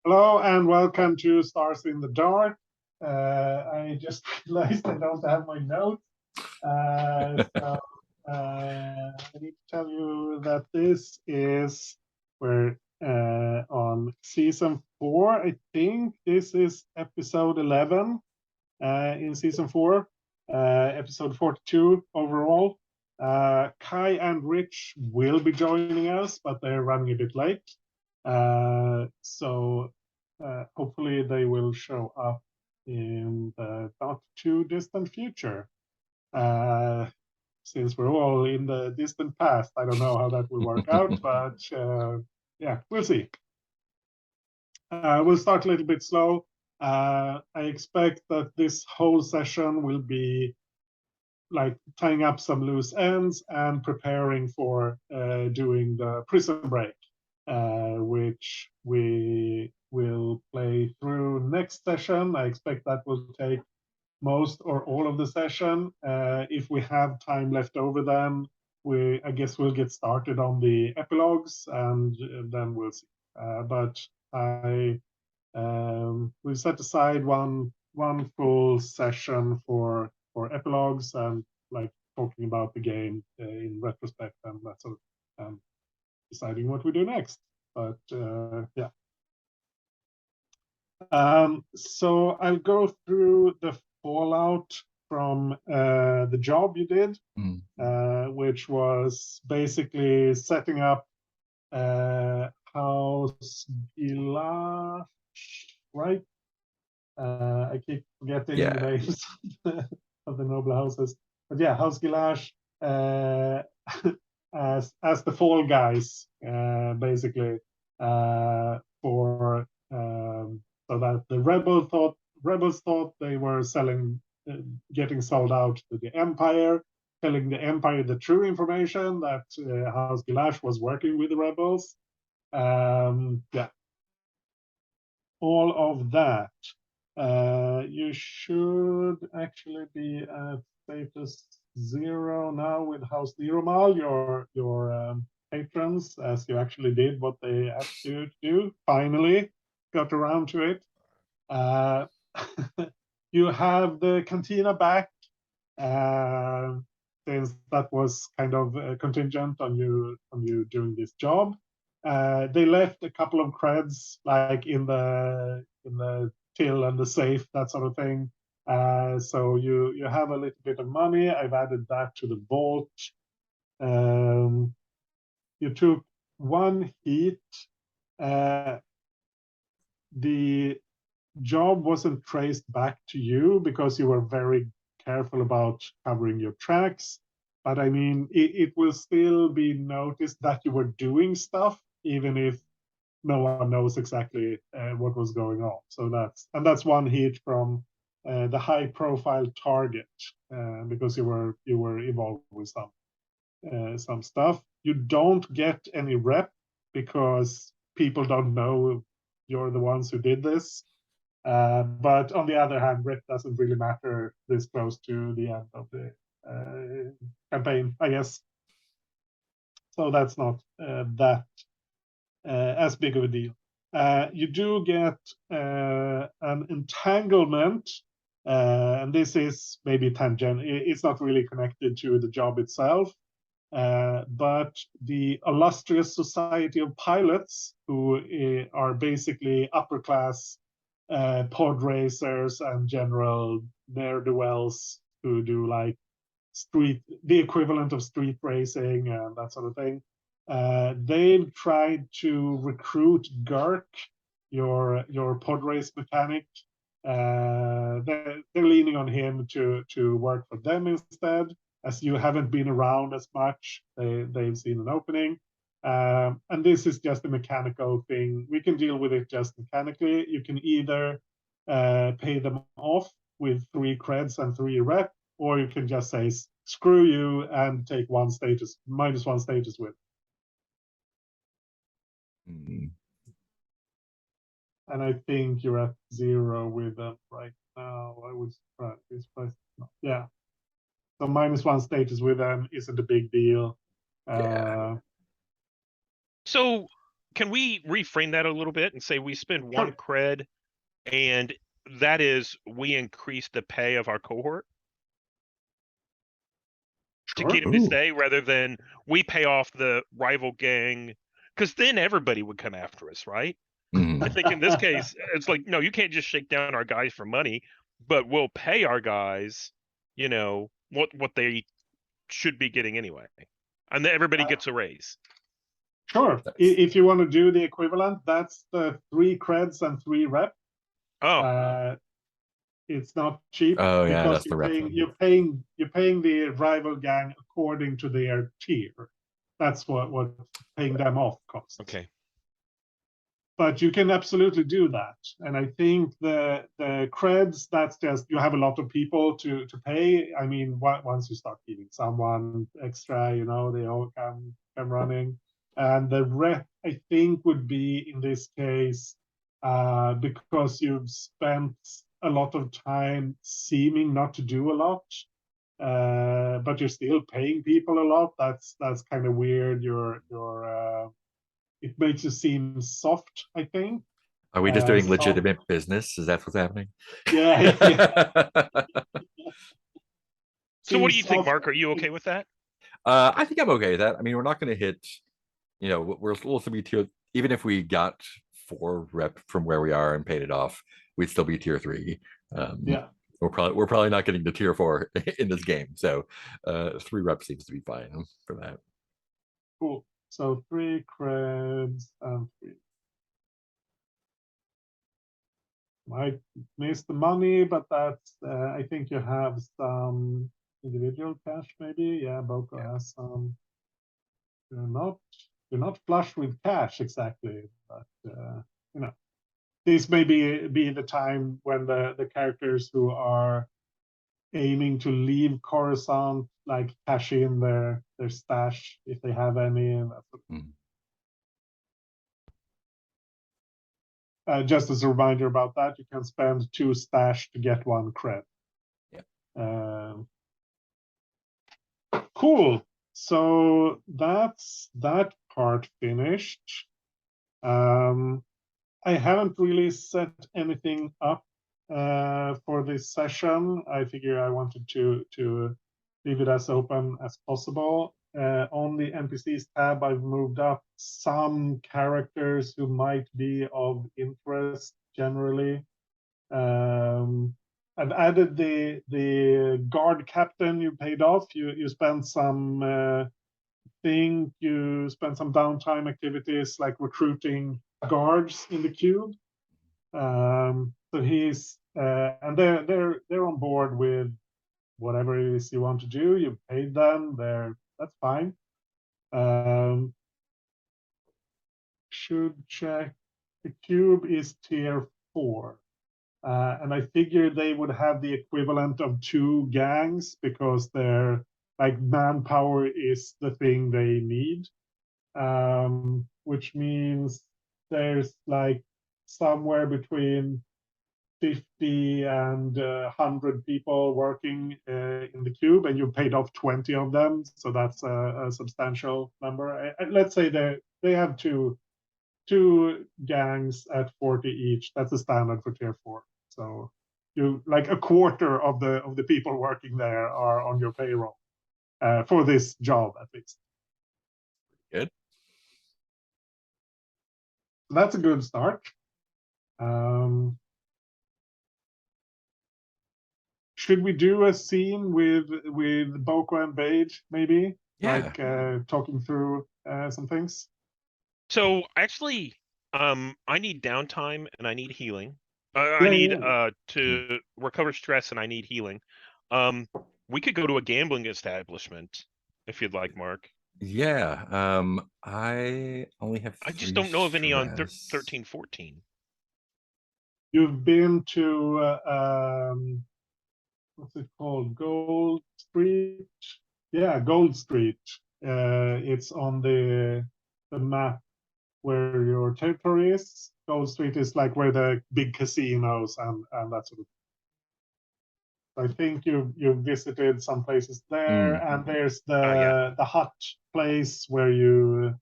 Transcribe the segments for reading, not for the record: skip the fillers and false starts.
Hello and welcome to Stars in the Dark. I just realized I don't have my notes. I need to tell you that we're on season 4. I think this is episode 11 in season 4, episode 42 overall. Kai and Rich will be joining us, but they're running a bit late. So hopefully they will show up in the not too distant future. Since we're all in the distant past, I don't know how that will work out, but yeah, we'll see. We'll start a little bit slow. I expect that this whole session will be like tying up some loose ends and preparing for doing the prison break, which we will play through next session. I expect that will take most or all of the session. If we have time left over, then I guess we'll get started on the epilogues, and then we'll see. But we set aside one full session for epilogues and like talking about the game in retrospect and that sort of deciding what we do next. But yeah. So I'll go through the fallout from the job you did, which was basically setting up House Gila, right? I keep forgetting the names of the noble houses, but yeah, House Gilash as the fall guys, basically, for so that the rebels thought they were selling, getting sold out to the Empire, telling the Empire the true information that House Gilash was working with the rebels. Yeah, all of that. You should actually be at status 0 now with House Niromal, your patrons, as you actually did what they asked you to do. Finally got around to it. You have the cantina back, since that was kind of contingent on you doing this job. They left a couple of creds like in the till and the safe, that sort of thing. So you have a little bit of money. I've added that to the vault. You took 1 heat. The job wasn't traced back to you because you were very careful about covering your tracks. But I mean, it will still be noticed that you were doing stuff, even if no one knows exactly what was going on. So that's 1 hit from the high-profile target, because you were involved with some stuff. You don't get any rep because people don't know you're the ones who did this. But on the other hand, rep doesn't really matter this close to the end of the campaign, I guess. So that's not that as big of a deal. You do get an entanglement, and this is maybe tangent. It's not really connected to the job itself, but the illustrious society of pilots, who are basically upper class pod racers and general ne'er-do-wells who do like the equivalent of street racing and that sort of thing. They've tried to recruit Girk, your pod race mechanic. They're leaning on him to work for them instead. As you haven't been around as much, they've seen an opening. And this is just a mechanical thing. We can deal with it just mechanically. You can either pay them off with 3 creds and 3 rep, or you can just say, screw you, and take -1 status with. And I think you're at 0 with them right now. I would be surprised. Yeah. So -1 status with them isn't a big deal. So can we reframe that a little bit and say we spend Sure. 1 cred, and that is we increase the pay of our cohort to Sure. get him to stay, rather than we pay off the rival gang, because then everybody would come after us, right? I think in this case, it's like, no, you can't just shake down our guys for money, but we'll pay our guys, you know, what they should be getting anyway, and then everybody gets a raise. Sure. If you want to do the equivalent, that's the 3 creds and 3 rep. Oh, It's not cheap Oh yeah, because that's the rep one. you're paying the rival gang according to their tier. That's what paying them off costs. okay. But you can absolutely do that, and I think the creds, that's just, you have a lot of people to pay. I mean, once you start giving someone extra, you know, they all come running. And the rep, I think, would be in this case, because you've spent a lot of time seeming not to do a lot, but you're still paying people a lot. That's kind of weird. It makes you seem soft, I think. Are we just doing Soft. legitimate business? Is that what's happening? Yeah. So what do you think, Soft. Mark? Are you okay with that? I think I'm okay with that. I mean, we're not going to hit, you know, we're still to be tier. Even if we got 4 rep from where we are and paid it off, we'd still be tier 3. Yeah. We're probably not getting to tier 4 in this game. So 3 rep seems to be fine for that. Cool. So 3 creds and 3. Might miss the money, but that's I think you have some individual cash, maybe. Yeah, Boko has some. You're not flush with cash exactly, but you know, this may be the time when the characters who are aiming to leave Coruscant like cash in their stash if they have any. And just as a reminder about that, you can spend 2 stash to get 1 cred. Yeah. Cool. So that's that part finished. I haven't really set anything up for this session. I figure I wanted to leave it as open as possible. On the NPCs tab, I've moved up some characters who might be of interest generally. I've added the guard captain you paid off. You spent some you spent some downtime activities like recruiting guards in the cube. So he's and they're on board with whatever it is you want to do. You paid them. That's fine. Should check. The cube is tier 4. And I figured they would have the equivalent of 2 gangs because their like manpower is the thing they need, which means there's like somewhere between 50 and 100 people working in the cube, and you paid off 20 of them, so that's a substantial number. Let's say they have two gangs at 40 each. That's the standard for tier 4. So you like a quarter of the people working there are on your payroll for this job, at least. Good. So that's a good start. Should we do a scene with Boko and Bade, maybe? Yeah. Like talking through some things? So actually, I need downtime and I need healing. I Yeah, need yeah. to recover stress and I need healing. We could go to a gambling establishment if you'd like, Mark. Yeah. I only have I just 3 don't know of any on stress. 13, 14. You've been to what's it called? Gold Street? Yeah, Gold Street. It's on the map where your territory is. Gold Street is like where the big casinos and that sort of. I think you've visited some places there, and there's Yeah. the hut place where you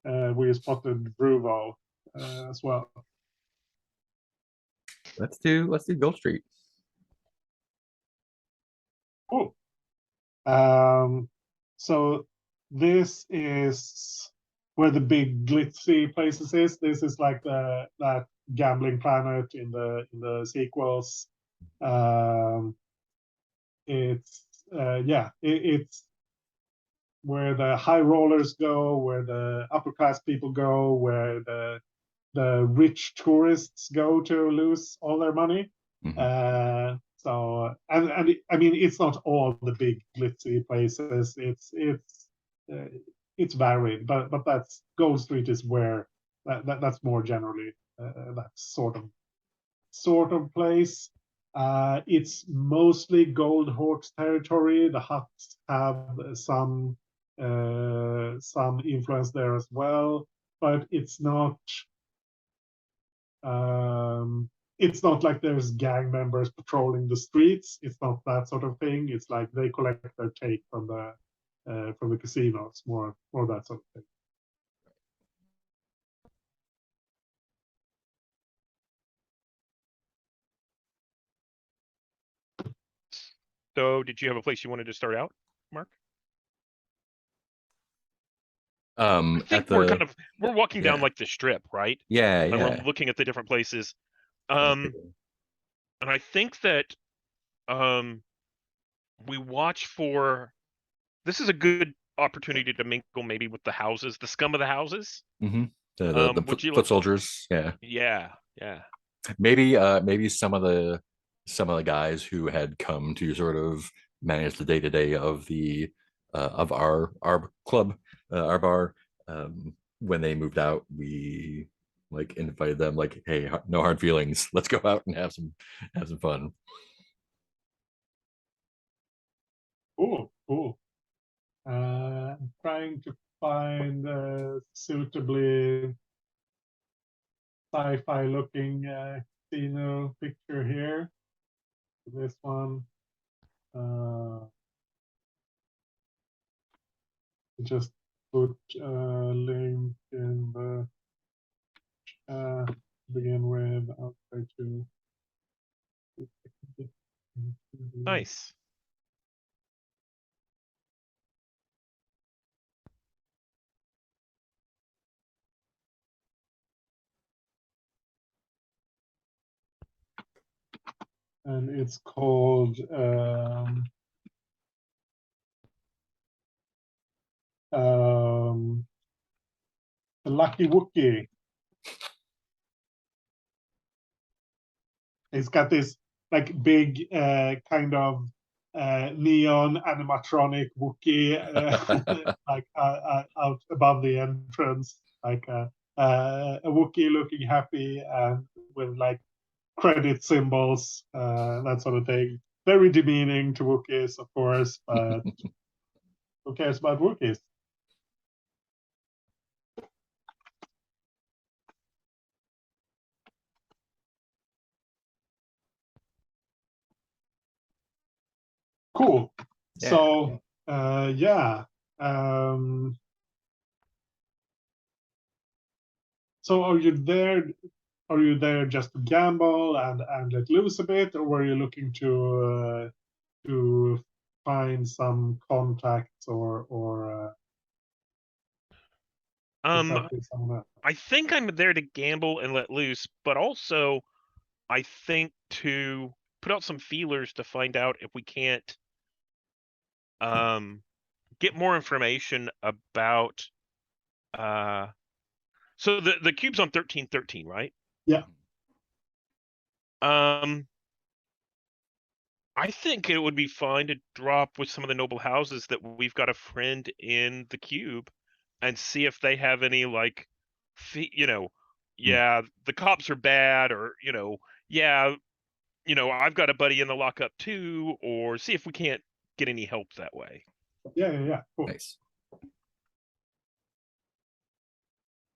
we spotted Bruvo as well. Let's do Gulf Street. Cool. So this is where the big glitzy places is. This is like that gambling planet in the sequels. It's it's where the high rollers go, where the upper class people go, where the rich tourists go to lose all their money. Mhm. So I mean, it's not all the big glitzy places. It's varied, but that's Gold Street is where that's more generally that sort of place. It's mostly Gold Hawks territory. The Huts have some influence there as well, but it's not like there's gang members patrolling the streets. It's not that sort of thing. It's like they collect their take from the casinos, more that sort of thing. So, did you have a place you wanted to start out, Mark? I think we're walking down like the strip, right? Yeah, And yeah. we're looking at the different places. And I think that we watch for this is a good opportunity to mingle maybe with the houses, the scum of the houses. Mm-hmm. The foot soldiers, yeah. Yeah. Maybe some of the guys who had come to sort of manage the day-to-day of the of our club, our bar, when they moved out, we like invited them like, hey, no hard feelings, let's go out and have some fun. Cool. I'm trying to find a suitably sci-fi looking casino picture here. This one. Just put a link in the begin with. I'll try to. Nice. And it's called the Lucky Wookie. It's got this like big kind of neon animatronic Wookie like out above the entrance, like a Wookie looking happy and with like credit symbols, that sort of thing. Very demeaning to Wookiees, of course, but who cares about Wookiees? Cool. Yeah. So, yeah. So are you there? Are you there just to gamble and let loose a bit, or were you looking to find some contacts or with someone else? I think I'm there to gamble and let loose, but also I think to put out some feelers to find out if we can't get more information about so the cube's on 1313, right? Yeah. I think it would be fine to drop with some of the noble houses that we've got a friend in the cube and see if they have any like yeah, the cops are bad, or yeah, I've got a buddy in the lockup too, or see if we can't get any help that way. Yeah. Cool. Nice.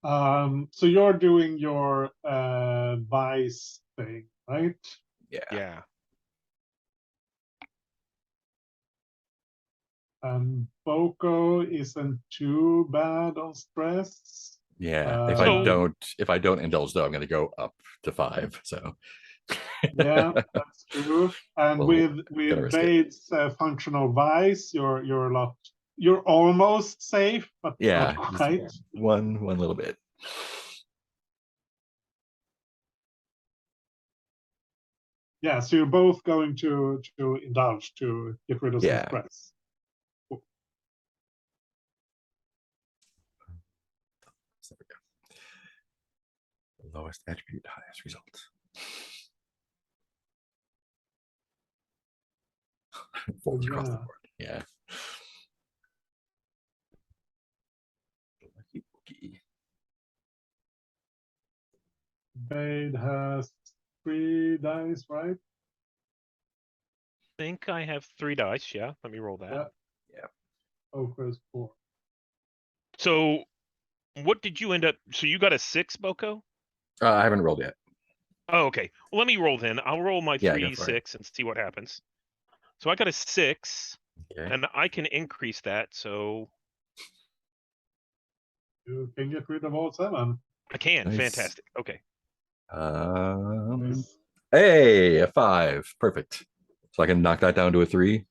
So you're doing your Vice thing, right? Yeah. Boko isn't too bad on stress. Yeah. So- If I don't indulge though, I'm gonna go up to 5. So Yeah, that's true. And Well, with gonna with risk it. Bade's functional vice, you're a lot, you're almost safe, but Yeah, not just quite. one little bit. Yeah, so you're both going to indulge to get rid of some Yeah. stress. So there we go. Lowest attribute, highest result. 4s across the Yeah. board. Yeah. Lucky bookie. Bade has 3 dice, right? I think I have 3 dice. Yeah, let me roll that. Yeah. Yeah. Okra's 4. So, what did you end up? So you got a 6, Boko? I haven't rolled yet. Oh, okay. Well, let me roll then. I'll roll my Yeah, go for it. 3d6 and see what happens. So I got a 6, Okay. and I can increase that. So You can get rid of all 7. I can. Nice. Fantastic. Okay. Nice. Hey, a 5. Perfect. So I can knock that down to a 3.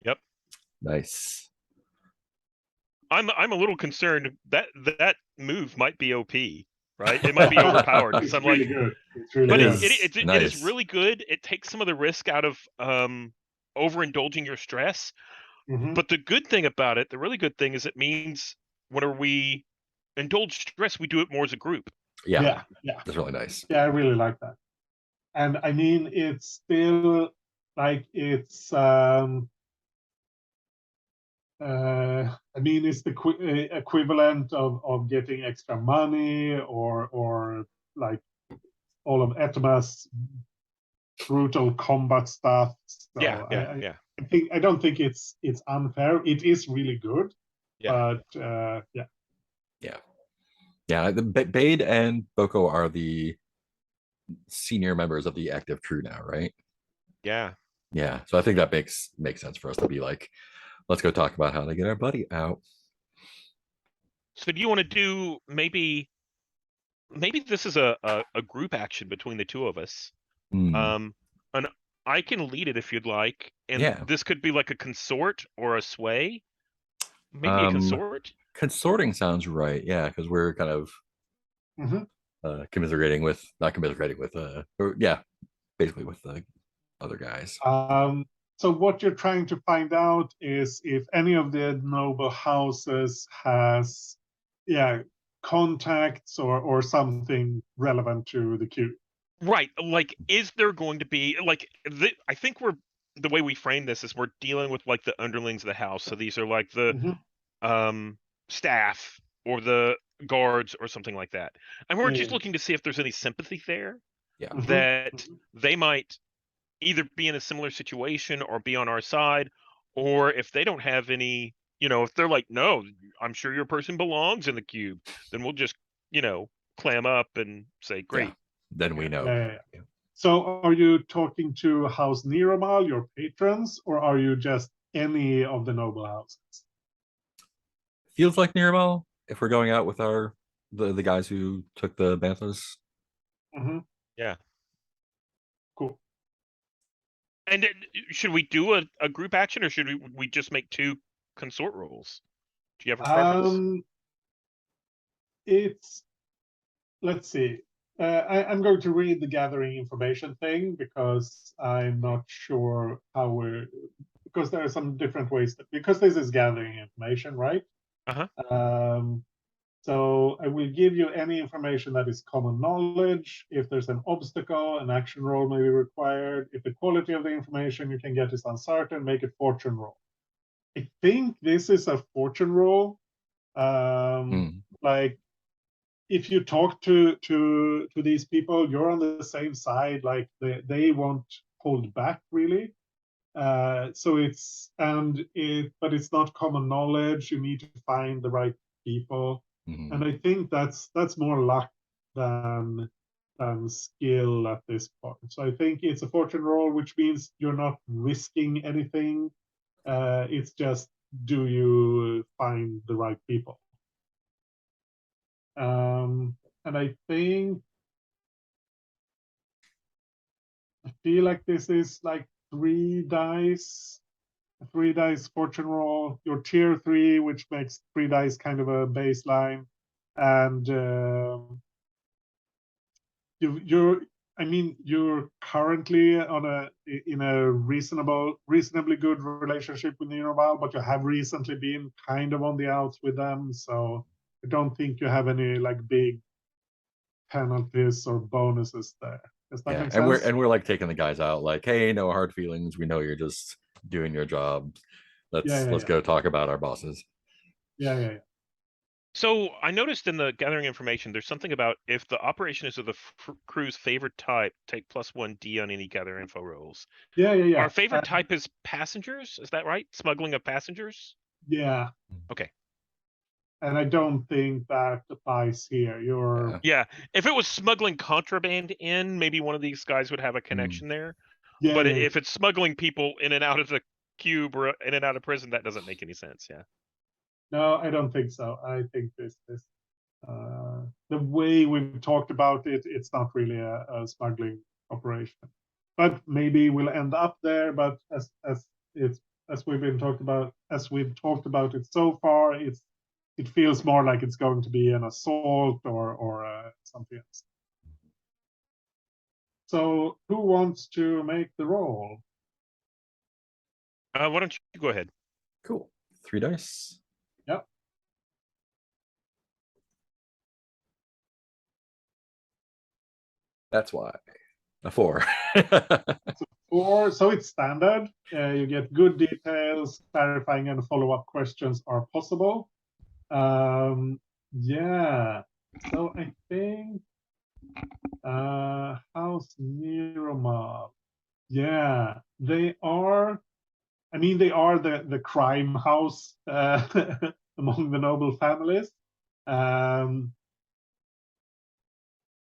Yep. Nice. I'm a little concerned that that move might be OP, right? It might be overpowered because It's I'm really like, good. It's really but good. it is nice. really good. It takes some of the risk out of overindulging your stress. Mhm. But the good thing about it, the really good thing is it means whenever we indulge stress, we do it more as a group. Yeah, Yeah. that's really nice. Yeah, I really like that. And I mean, it's still like I mean, it's the equivalent of getting extra money or like all of Etma's brutal combat stuff. So Yeah, yeah. I don't think it's unfair. It is really good, Yeah. but yeah. Yeah, the Bade and Boko are the senior members of the active crew now, right? Yeah. Yeah, so I think that makes sense for us to be like, let's go talk about how to get our buddy out. So do you want to do maybe this is a group action between the two of us? Hmm. And I can lead it if you'd like, and Yeah. this could be like a consort or a sway. Maybe a Um, consort. Consorting sounds right. Yeah, because we're kind of Mhm. commiserating with, not commiserating with, or, yeah, basically with the other guys. So what you're trying to find out is if any of the noble houses has, yeah, contacts or something relevant to the queue. Right. Like, is there going to be like I think the way we frame this is we're dealing with like the underlings of the house. So these are like the Mhm. staff or the guards or something like that. And we're just Yeah. looking to see if there's any sympathy there Yeah. Mhm. that Mhm. they might either be in a similar situation or be on our side, or if they don't have any, if they're like, no, I'm sure your person belongs in the cube, then we'll just, clam up and say, great. Then we know. Yeah. So are you talking to House Niramal, your patrons, or are you just any of the noble houses? Feels like Mirabel if we're going out with the guys who took the banthas. Mhm. Yeah. Cool. And should we do a group action, or should we just make 2 consort rolls? Do you have a preference? It's Let's see. I'm going to read the gathering information thing because I'm not sure how because there are some different ways because this is gathering information, right? Uh-huh. So I will give you any information that is common knowledge. If there's an obstacle, an action roll may be required. If the quality of the information you can get is uncertain, make it fortune roll. I think this is a fortune roll. Like if you talk to these people, you're on the same side. Like they won't hold back really. So but it's not common knowledge. You need to find the right people, and I think that's more luck than skill at this point. So I think it's a fortune roll, which means you're not risking anything. It's just, do you find the right people? And I feel like this is like 3 dice, a 3 dice fortune roll, your tier 3, which makes 3 dice kind of a baseline. And you're I mean, you're currently in a reasonably good relationship with Neuroval, but you have recently been kind of on the outs with them, so I don't think you have any like big penalties or bonuses there. Does that Yeah, make and sense? we're like taking the guys out, like, hey, no hard feelings. We know you're just doing your job. Let's Yeah. go talk about our bosses. Yeah. So I noticed in the gathering information, there's something about if the operation is of the crew's favorite type, take +1D on any gather info rolls. Yeah. Our favorite type is passengers. Is that right? Smuggling of passengers? Yeah. Okay. And I don't think that applies here. Yeah. If it was smuggling contraband in, maybe one of these guys would have a connection there. But if it's smuggling people in and out of the cube or in and out of prison, that doesn't make any sense. Yeah. No, I don't think so. I think this the way we've talked about it, it's not really a smuggling operation. But maybe we'll end up there. But as we've talked about it so far, it feels more like it's going to be an assault or something else. So who wants to make the roll? Why don't you go ahead? Cool. 3 dice. Yep. That's why. A 4. So it's standard. You get good details, clarifying and follow-up questions are possible. Yeah. So I think House Niroma. Yeah, they are. I mean, they are the crime house among the noble families.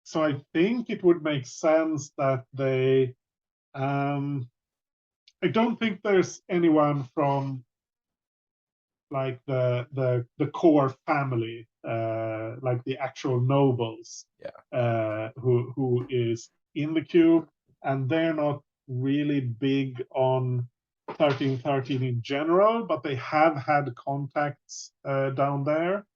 So I think it would make sense that they. I don't think there's anyone from like the core family, like the actual nobles, who is in the cube, and they're not really big on 1313 in general, but they have had contacts down there.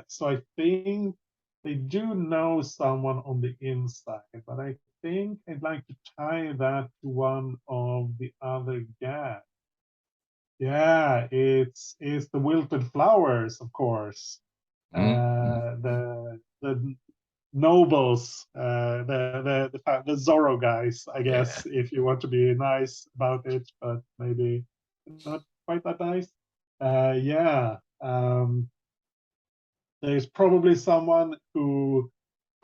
So I think they do know someone on the inside, but I think I'd like to tie that to one of the other guys. Yeah, it's the wilted flowers, of course. The nobles, the Zorro guys, I guess, if you want to be nice about it, but maybe not quite that nice. Yeah, there's probably someone who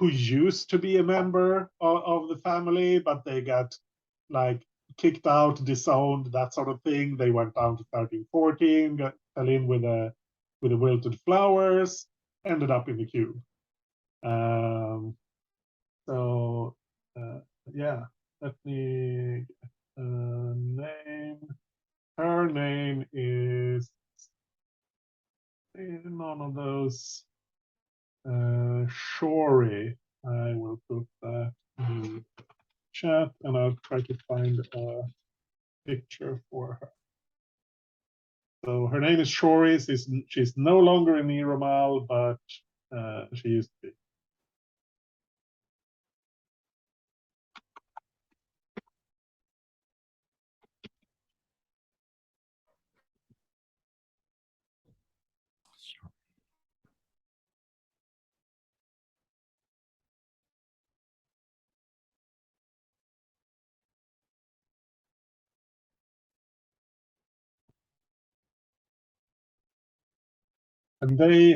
used to be a member of the family, but they got like kicked out, disowned, that sort of thing. They went down to 1314, fell in with the wilted flowers, ended up in the cube. So yeah, let me name. Her name is none of those. Shori. I will put that in the chat, and I'll try to find a picture for her. So her name is Shori. She's no longer in Niromal, but she used to be. And they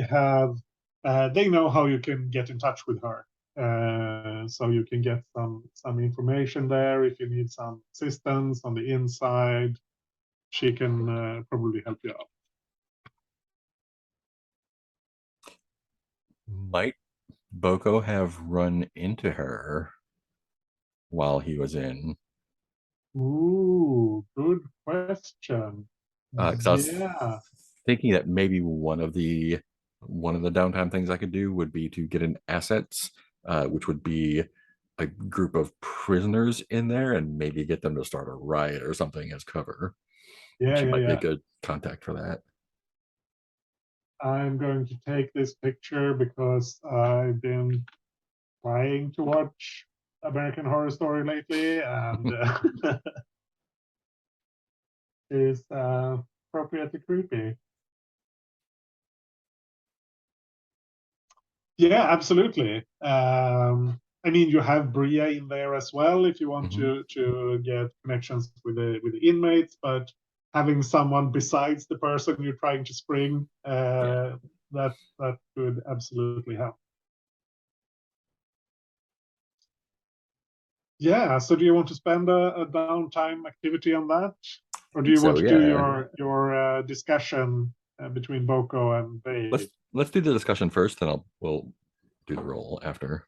know how you can get in touch with her. So you can get some information there if you need some assistance on the inside. She can probably help you out. Might Boko have run into her while he was in? Ooh, good question. Because I was thinking that maybe one of the one of the downtime things I could do would be to get an assets, which would be a group of prisoners in there and maybe get them to start a riot or something as cover. Yeah, She yeah, might be a yeah. good contact for that. I'm going to take this picture because I've been trying to watch American Horror Story lately, and is appropriately creepy. Yeah, absolutely. I mean, you have Bria in there as well if you want to get connections with the inmates, but having someone besides the person you're trying to spring, that could absolutely help. Yeah. So, do you want to spend a downtime activity on that, or do you want So, to do yeah. your discussion between Boko and Bay? Let's do the discussion first, then we'll do the roll after.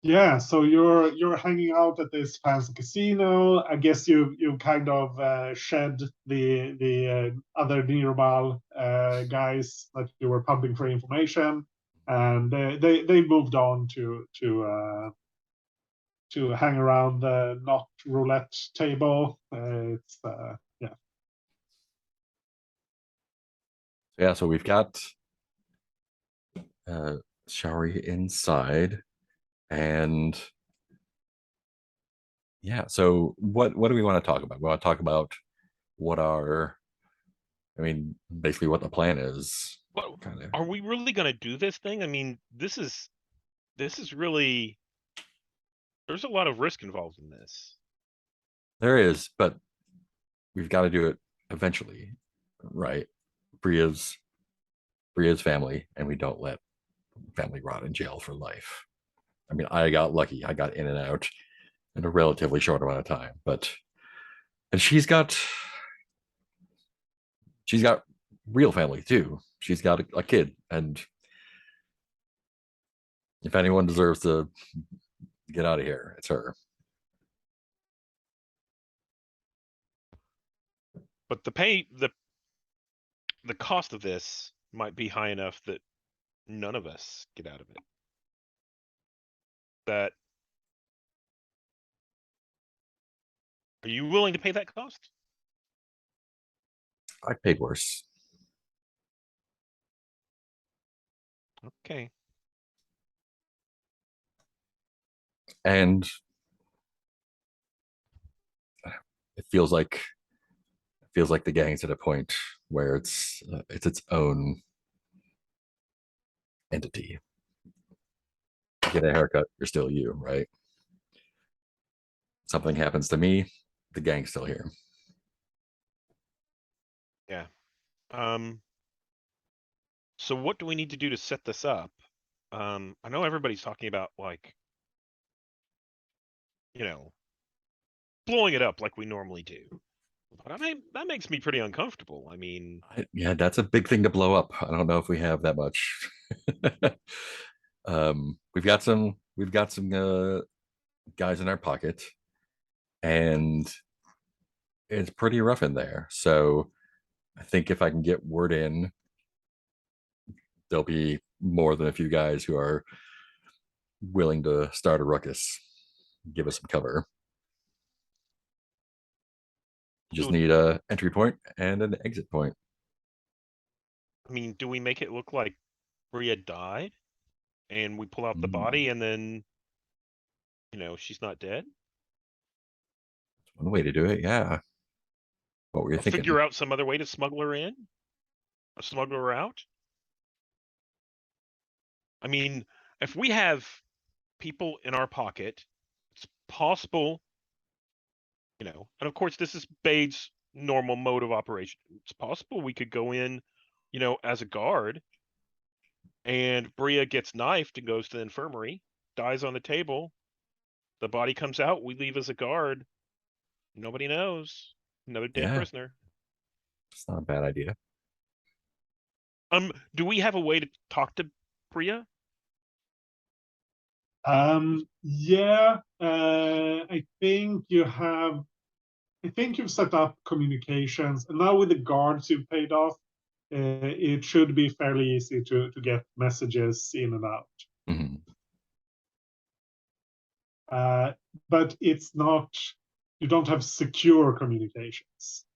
Yeah, so you're hanging out at this fancy casino. I guess you kind of shed the other nearby guys that you were pumping for information, and they moved on to hang around the not roulette table. It's yeah. Yeah, so we've got Shari inside, and yeah, so what do we want to talk about? We want to talk about what our, I mean, basically what the plan is. Well, Kind of. are we really going to do this thing? I mean, this is really, there's a lot of risk involved in this. There is, but we've got to do it eventually, right? Bria's family, and we don't let family rot in jail for life. I mean, I got lucky. I got in and out in a relatively short amount of time, and she's got real family too. She's got a kid, and if anyone deserves to get out of here, it's her. But the cost of this might be high enough that none of us get out of it. That Are you willing to pay that cost? I paid worse. Okay. And it feels like the gang's at a point where it's its own entity. Get a haircut, you're still you, right? Something happens to me, the gang's still here. Yeah. So what do we need to do to set this up? I know everybody's talking about, like, blowing it up like we normally do. But that makes me pretty uncomfortable. I mean, Yeah, that's a big thing to blow up. I don't know if we have that much. We've got some guys in our pocket, and it's pretty rough in there. So I think if I can get word in, there'll be more than a few guys who are willing to start a ruckus, give us some cover. You just need a entry point and an exit point. I mean, do we make it look like Bria died and we pull out the body and then, she's not dead? One way to do it, yeah. What were you thinking? Figure out some other way to smuggle her in? Or smuggle her out? I mean, if we have people in our pocket, it's possible, and of course this is Bade's normal mode of operation. It's possible we could go in, as a guard, and Bria gets knifed and goes to the infirmary, dies on the table. The body comes out, we leave as a guard. Nobody knows. Another dead prisoner. It's not a bad idea. Do we have a way to talk to Bria? Yeah, I think you have. I think you've set up communications, and now with the guards you've paid off, it should be fairly easy to get messages in and out. Mhm. But it's not. You don't have secure communications.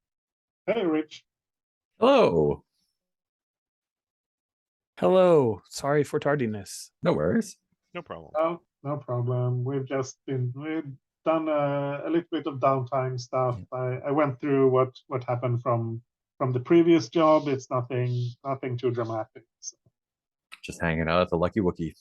Hey, Rich. Hello. Hello. Sorry for tardiness. No worries. No problem. Oh, no problem. We've done a little bit of downtime stuff. I went through what happened from the previous job. It's nothing too dramatic. So. Just hanging out at the Lucky Wookie.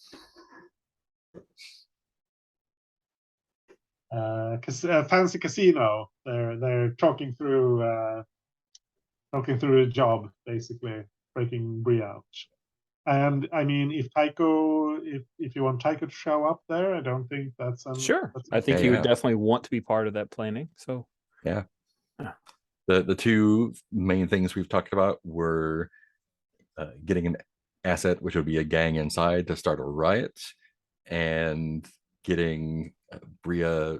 Fancy Casino. They're talking through a job, basically breaking Brie out. And I mean, if you want Tycho to show up there, I don't think that's Sure. that's I think Yeah, he yeah. would definitely want to be part of that planning. So Yeah. Yeah. The two main things we've talked about were getting an asset, which would be a gang inside to start a riot, and getting Bria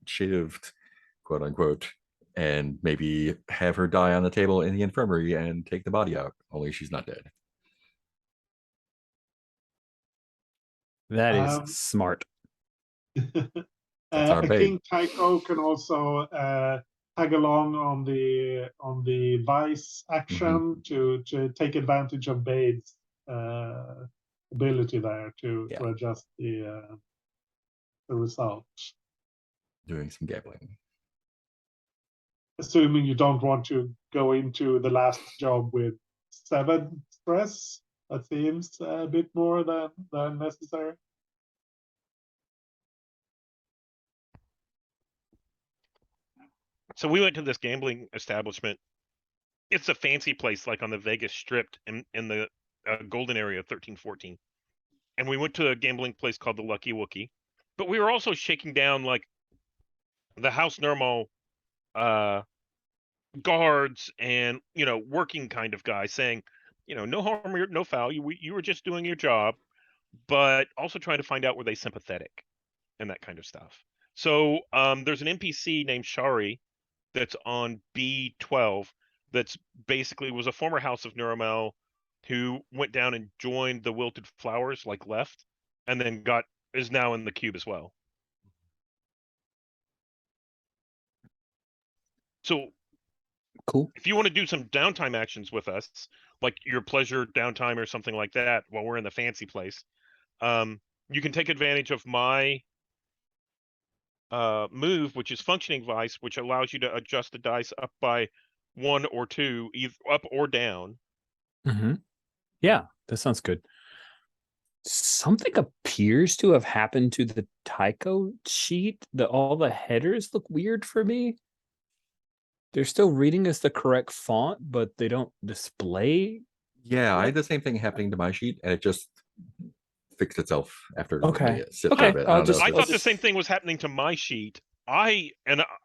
shivved, quote unquote, and maybe have her die on the table in the infirmary and take the body out. Only she's not dead. that is Um, smart. That's our I babe. think Tycho can also tag along on the Vice action to take advantage of Babe's ability there to adjust the result. Doing some gambling. Assuming you don't want to go into the last job with 7 stress, that seems a bit more than necessary. So we went to this gambling establishment. It's a fancy place, like on the Vegas Strip in the golden area of 1314. And we went to a gambling place called the Lucky Wookie. But we were also shaking down like the House Normal guards and working kind of guys, saying, no harm or no foul. You were just doing your job, but also trying to find out were they sympathetic and that kind of stuff. So there's an NPC named Shari that's on B12 that's basically was a former House of Neuramel who went down and joined the Wilted Flowers, like left, and then is now in the cube as well. So Cool. if you want to do some downtime actions with us, like your pleasure downtime or something like that, while we're in the fancy place, you can take advantage of my move, which is Functioning Vice, which allows you to adjust the dice up by 1 or 2, either up or down. Mm-hmm. Yeah, that sounds good. Something appears to have happened to the Tycho sheet. All the headers look weird for me. They're still reading as the correct font, but they don't display. Yeah, I had the same thing happening to my sheet, and it just fixed itself after Okay. it sit for Okay, a bit. I'll I don't know just- if I it's- thought the same thing was happening to my sheet. I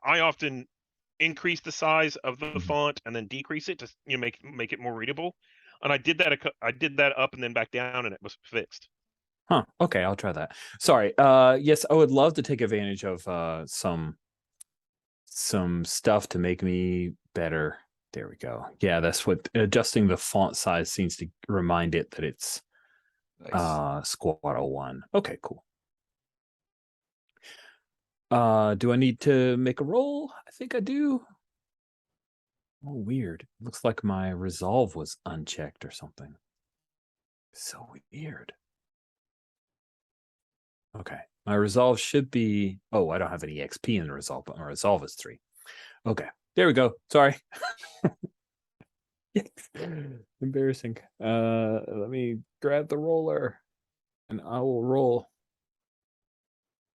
often increase the size of the font and then decrease it to make it more readable. And I did that up and then back down, and it was fixed. Huh. Okay, I'll try that. Sorry. Yes, I would love to take advantage of some stuff to make me better. There we go. Yeah, that's what adjusting the font size seems to remind it that it's Nice. Squad 01. Okay, cool. Do I need to make a roll? I think I do. Oh, weird. Looks like my resolve was unchecked or something. So weird. Okay. My resolve should be... Oh, I don't have any XP in the resolve, but my resolve is 3. Okay. There we go. Sorry. Embarrassing. Let me grab the roller and I will roll.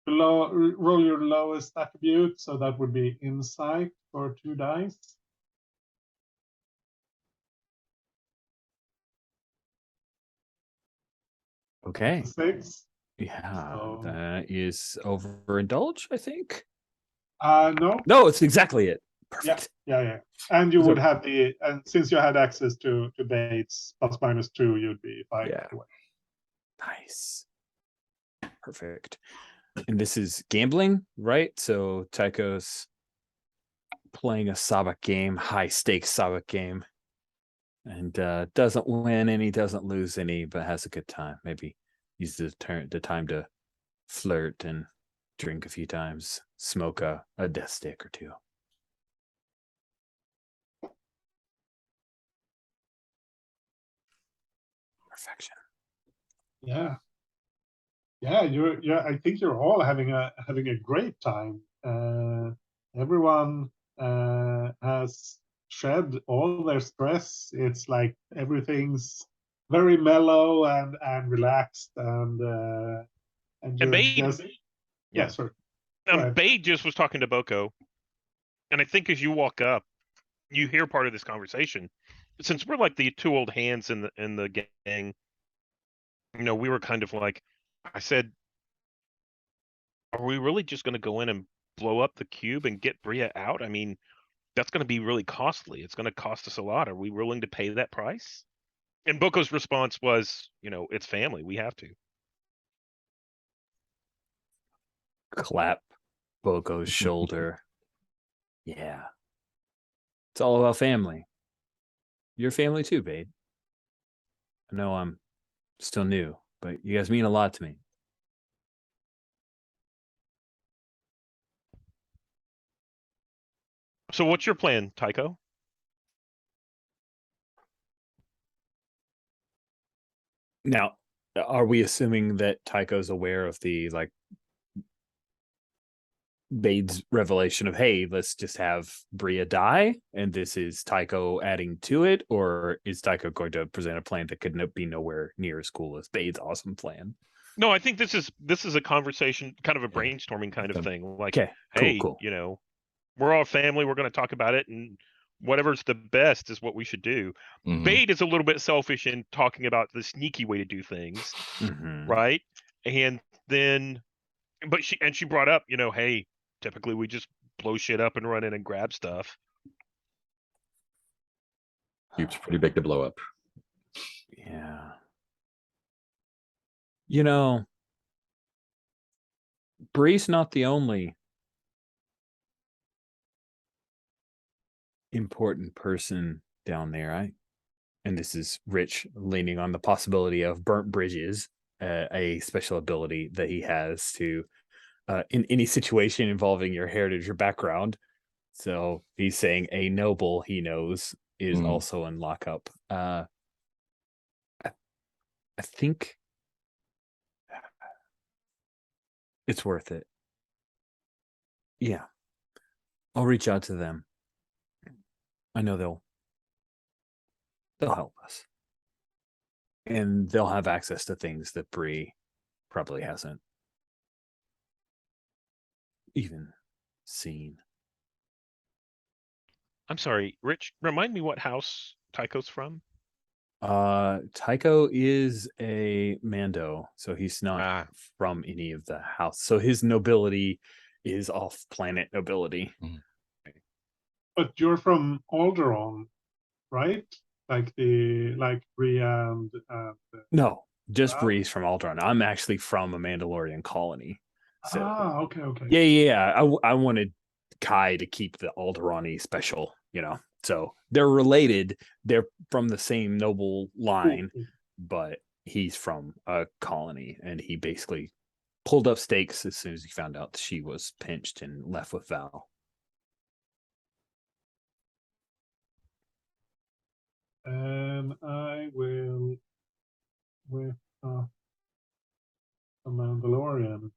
Roll your lowest attribute, so that would be Insight for 2 dice. Okay. 6. Yeah, So- that is overindulge, I think. No. No, it's exactly it. Perfect. Yeah. And you So- would have and since you had access to Bates +/-2, you'd be fine. Yeah. Anyway. Nice. Perfect. And this is gambling, right? So Tycho's playing a Sabak game, high stakes Sabak game, and doesn't win any, doesn't lose any, but has a good time. Maybe use the time to flirt and drink a few times, smoke a death stick or two. Perfection. Yeah. I think you're all having a great time. Everyone has shed all their stress. It's like everything's very mellow and relaxed, and you're Bade- just yeah. sorry. Go ahead. Bade just was talking to Boko, and I think as you walk up, you hear part of this conversation. Since we're like the two old hands in the gang, we were kind of like, I said, are we really just going to go in and blow up the cube and get Bria out? I mean, that's going to be really costly. It's going to cost us a lot. Are we willing to pay that price? And Boko's response was, it's family. We have to. Clap Boko's shoulder. Yeah. It's all about family. Your family too, Bade. I know I'm still new, but you guys mean a lot to me. So what's your plan, Tycho? Now, are we assuming that Tycho's aware of the Bade's revelation of, hey, let's just have Bria die, and this is Tycho adding to it, or is Tycho going to present a plan that could be nowhere near as cool as Bade's awesome plan? No, I think this is a conversation, kind of a brainstorming kind of thing. Like, okay, hey, cool. We're all family. We're going to talk about it, and whatever's the best is what we should do. Mhm. Bade is a little bit selfish in talking about the sneaky way to do things, right? And then, but she brought up, hey, typically we just blow shit up and run in and grab stuff. Cube's pretty big to blow up. Yeah. Brie's not the only important person down there. And this is Rich leaning on the possibility of burnt bridges, a special ability that he has to in any situation involving your heritage or background. So he's saying a noble he knows is also in lockup. I think it's worth it. Yeah. I'll reach out to them. I know they'll help us. And they'll have access to things that Brie probably hasn't even seen. I'm sorry, Rich, remind me what house Tycho's from? Tycho is a Mando, so he's not from any of the house. So his nobility is off-planet nobility. But you're from Alderaan, right? Like Bria and no, just Bree's from Alderaan. I'm actually from a Mandalorian colony. So okay. Yeah. I wanted Kai to keep the Alderaan special, So they're related. They're from the same noble line, but he's from a colony, and he basically pulled up stakes as soon as he found out that she was pinched and left with Val. And I will with a Mandalorian.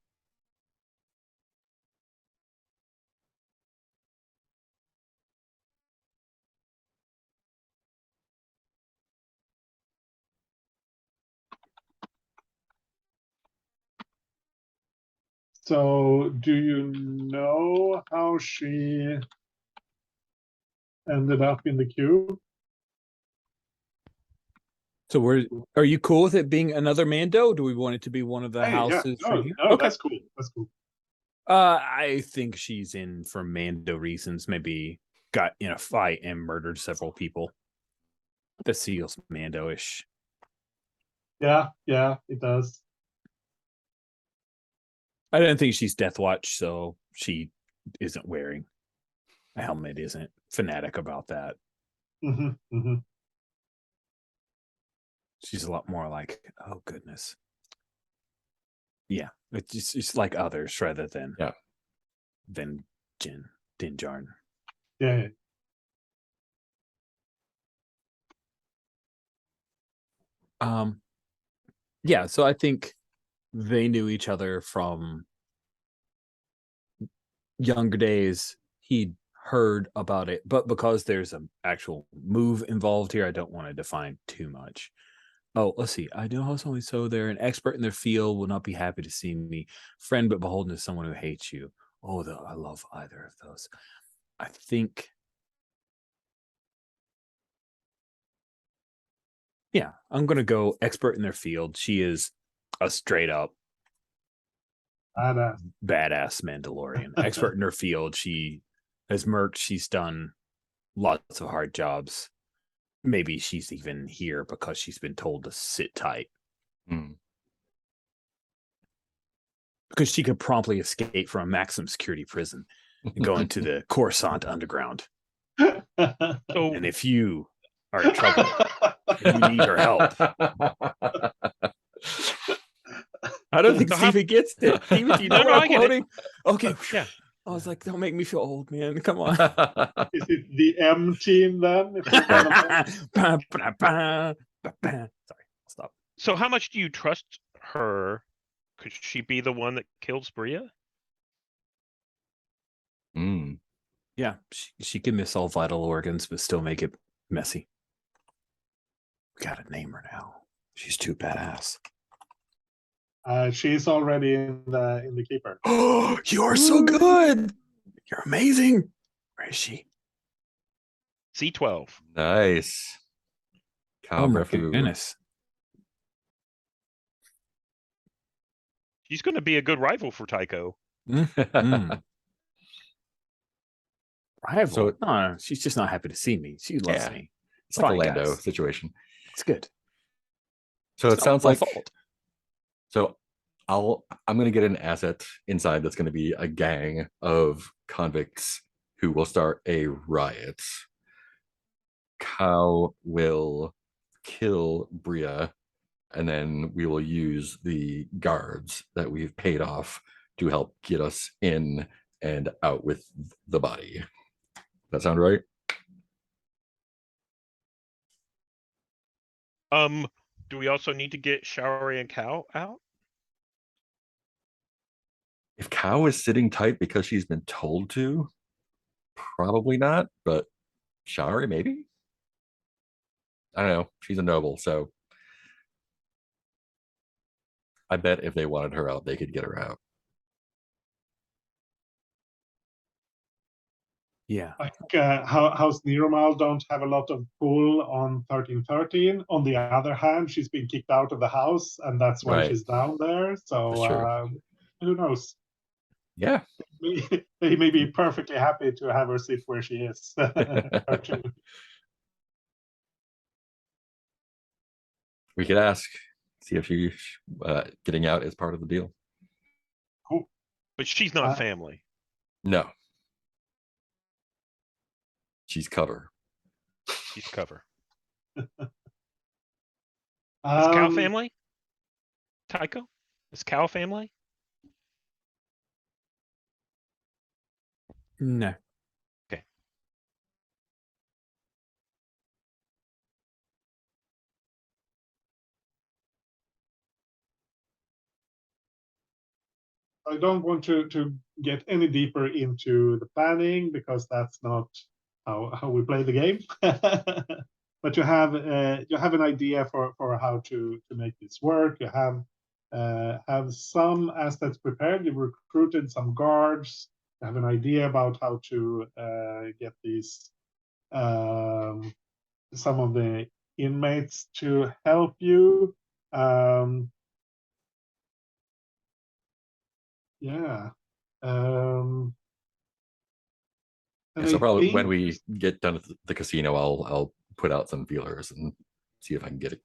So, do you know how she ended up in the cube? So are you cool with it being another Mando? Do we want it to be one of the houses from here? No, okay. That's cool. I think she's in for Mando reasons. Maybe got in a fight and murdered several people. This feels Mando-ish. Yeah, it does. I don't think she's Death Watch, so she isn't wearing a helmet, isn't fanatic about that. She's a lot more like, oh goodness. Yeah, it's like others rather than Din Djarin. Yeah. Yeah, so I think they knew each other from younger days. He'd heard about it, but because there's an actual move involved here, I don't want to define too much. Oh, let's see. I know how only so they're an expert in their field, will not be happy to see me. Friend, but beholden to someone who hates you. Oh, though I love either of those. I think, yeah, I'm gonna go expert in their field. She is a straight up badass Mandalorian. Expert in her field. She has merged. She's done lots of hard jobs. Maybe she's even here because she's been told to sit tight. Because she could promptly escape from a maximum security prison and go into the Coruscant underground. And if you are in trouble, if you need her help. I don't think Steven gets it. Steven, do you know what I'm quoting? Okay. Yeah. I was like, don't make me feel old, man. Come on. Is it the M team then? Sorry, stop. So how much do you trust her? Could she be the one that kills Bria? Yeah, she can miss all vital organs, but still make it messy. We gotta name her now. She's too badass. She's already in the keeper. Oh, you're so good. You're amazing. Where is she? C12. Nice. Oh my goodness. She's going to be a good rival for Tycho. Rival? So, no, she's just not happy to see me. She loves me. It's like a Lando situation. It's good. So it sounds like fault. So I'm going to get an asset inside that's going to be a gang of convicts who will start a riot. Cow will kill Bria, and then we will use the guards that we've paid off to help get us in and out with the body. That sound right? Do we also need to get Showery and Cow out? If Cow is sitting tight because she's been told to, probably not, but Showery maybe? I don't know. She's a noble, so I bet if they wanted her out, they could get her out. Yeah. Like House Nirmal don't have a lot of pull on 1313. On the other hand, she's been kicked out of the house, and that's why she's down there. So who knows? Yeah. They may be perfectly happy to have her sit where she is. We could ask, see if she getting out is part of the deal. Cool. But she's not family. No. She's cover. She's cover. Is Cow family? Tycho? Is Cow family? No. Okay. I don't want to get any deeper into the planning because that's not how we play the game. But you have an idea for how to make this work. You have some assets prepared. You've recruited some guards. You have an idea about how to get these some of the inmates to help you. Yeah. And Yeah, so I probably when think- we get done at the casino, I'll put out some feelers and see if I can get it.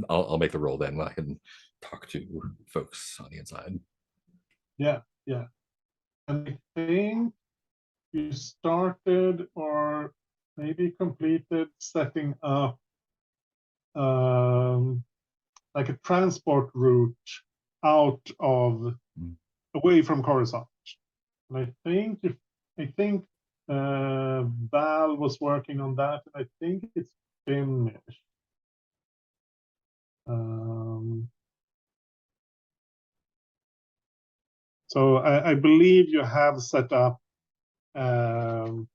I'll make the roll then. I can talk to folks on the inside. Yeah. And I think you started or maybe completed setting up like a transport route out of away from Coruscant. And I think Val was working on that. I think it's finished. So I believe you have set up so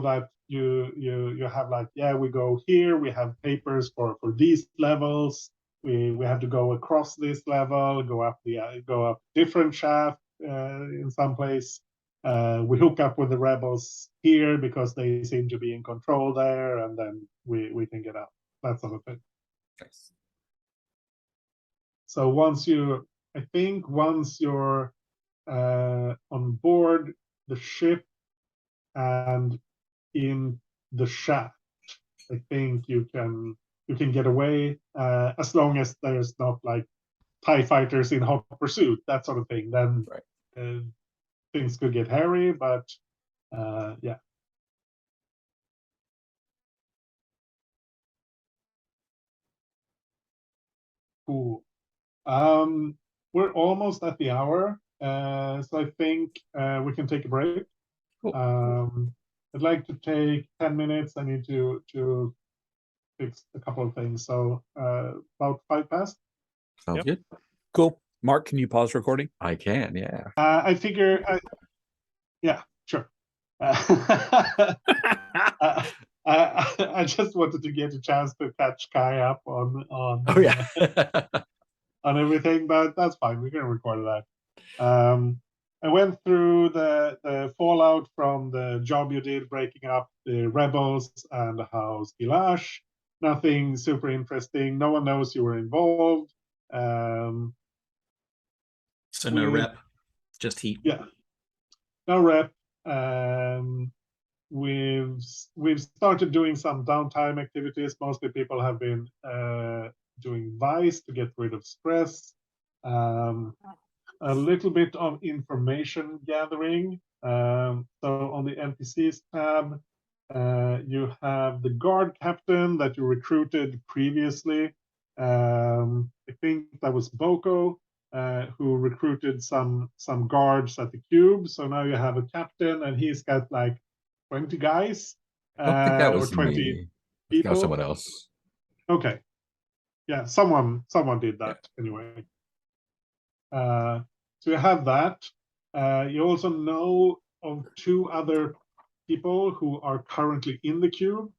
that you have like, yeah, we go here, we have papers for these levels, we have to go across this level, go up different shaft in some place. We hook up with the rebels here because they seem to be in control there, and then we can get out, that sort of thing. Nice. So once you're on board the ship and in the shaft, I think you can get away as long as there's not like TIE fighters in hot pursuit, that sort of thing. Then right. Things could get hairy, but yeah. Cool. We're almost at the hour, so I think we can take a break. Cool. I'd like to take 10 minutes. I need to fix a couple of things. So about 5 past. Sounds good. Cool. Mark, can you pause recording? I can, yeah. I figure, yeah, sure. I just wanted to get a chance to catch Kai up on Oh yeah. on everything, but that's fine. We can record that. I went through the fallout from the job you did breaking up the rebels and the house Gilash. Nothing super interesting. No one knows you were involved. So no rep, just heat. Yeah, no rep. We've started doing some downtime activities. Mostly people have been doing Vice to get rid of stress. A little bit of information gathering. So on the NPCs tab, you have the guard captain that you recruited previously. I think that was Boko, who recruited some guards at the cube. So now you have a captain, and he's got like 20 guys. I don't think that or was 20 me. people. That was someone else. Okay. Yeah, someone did that anyway. So you have that. You also know of 2 other people who are currently in the cube.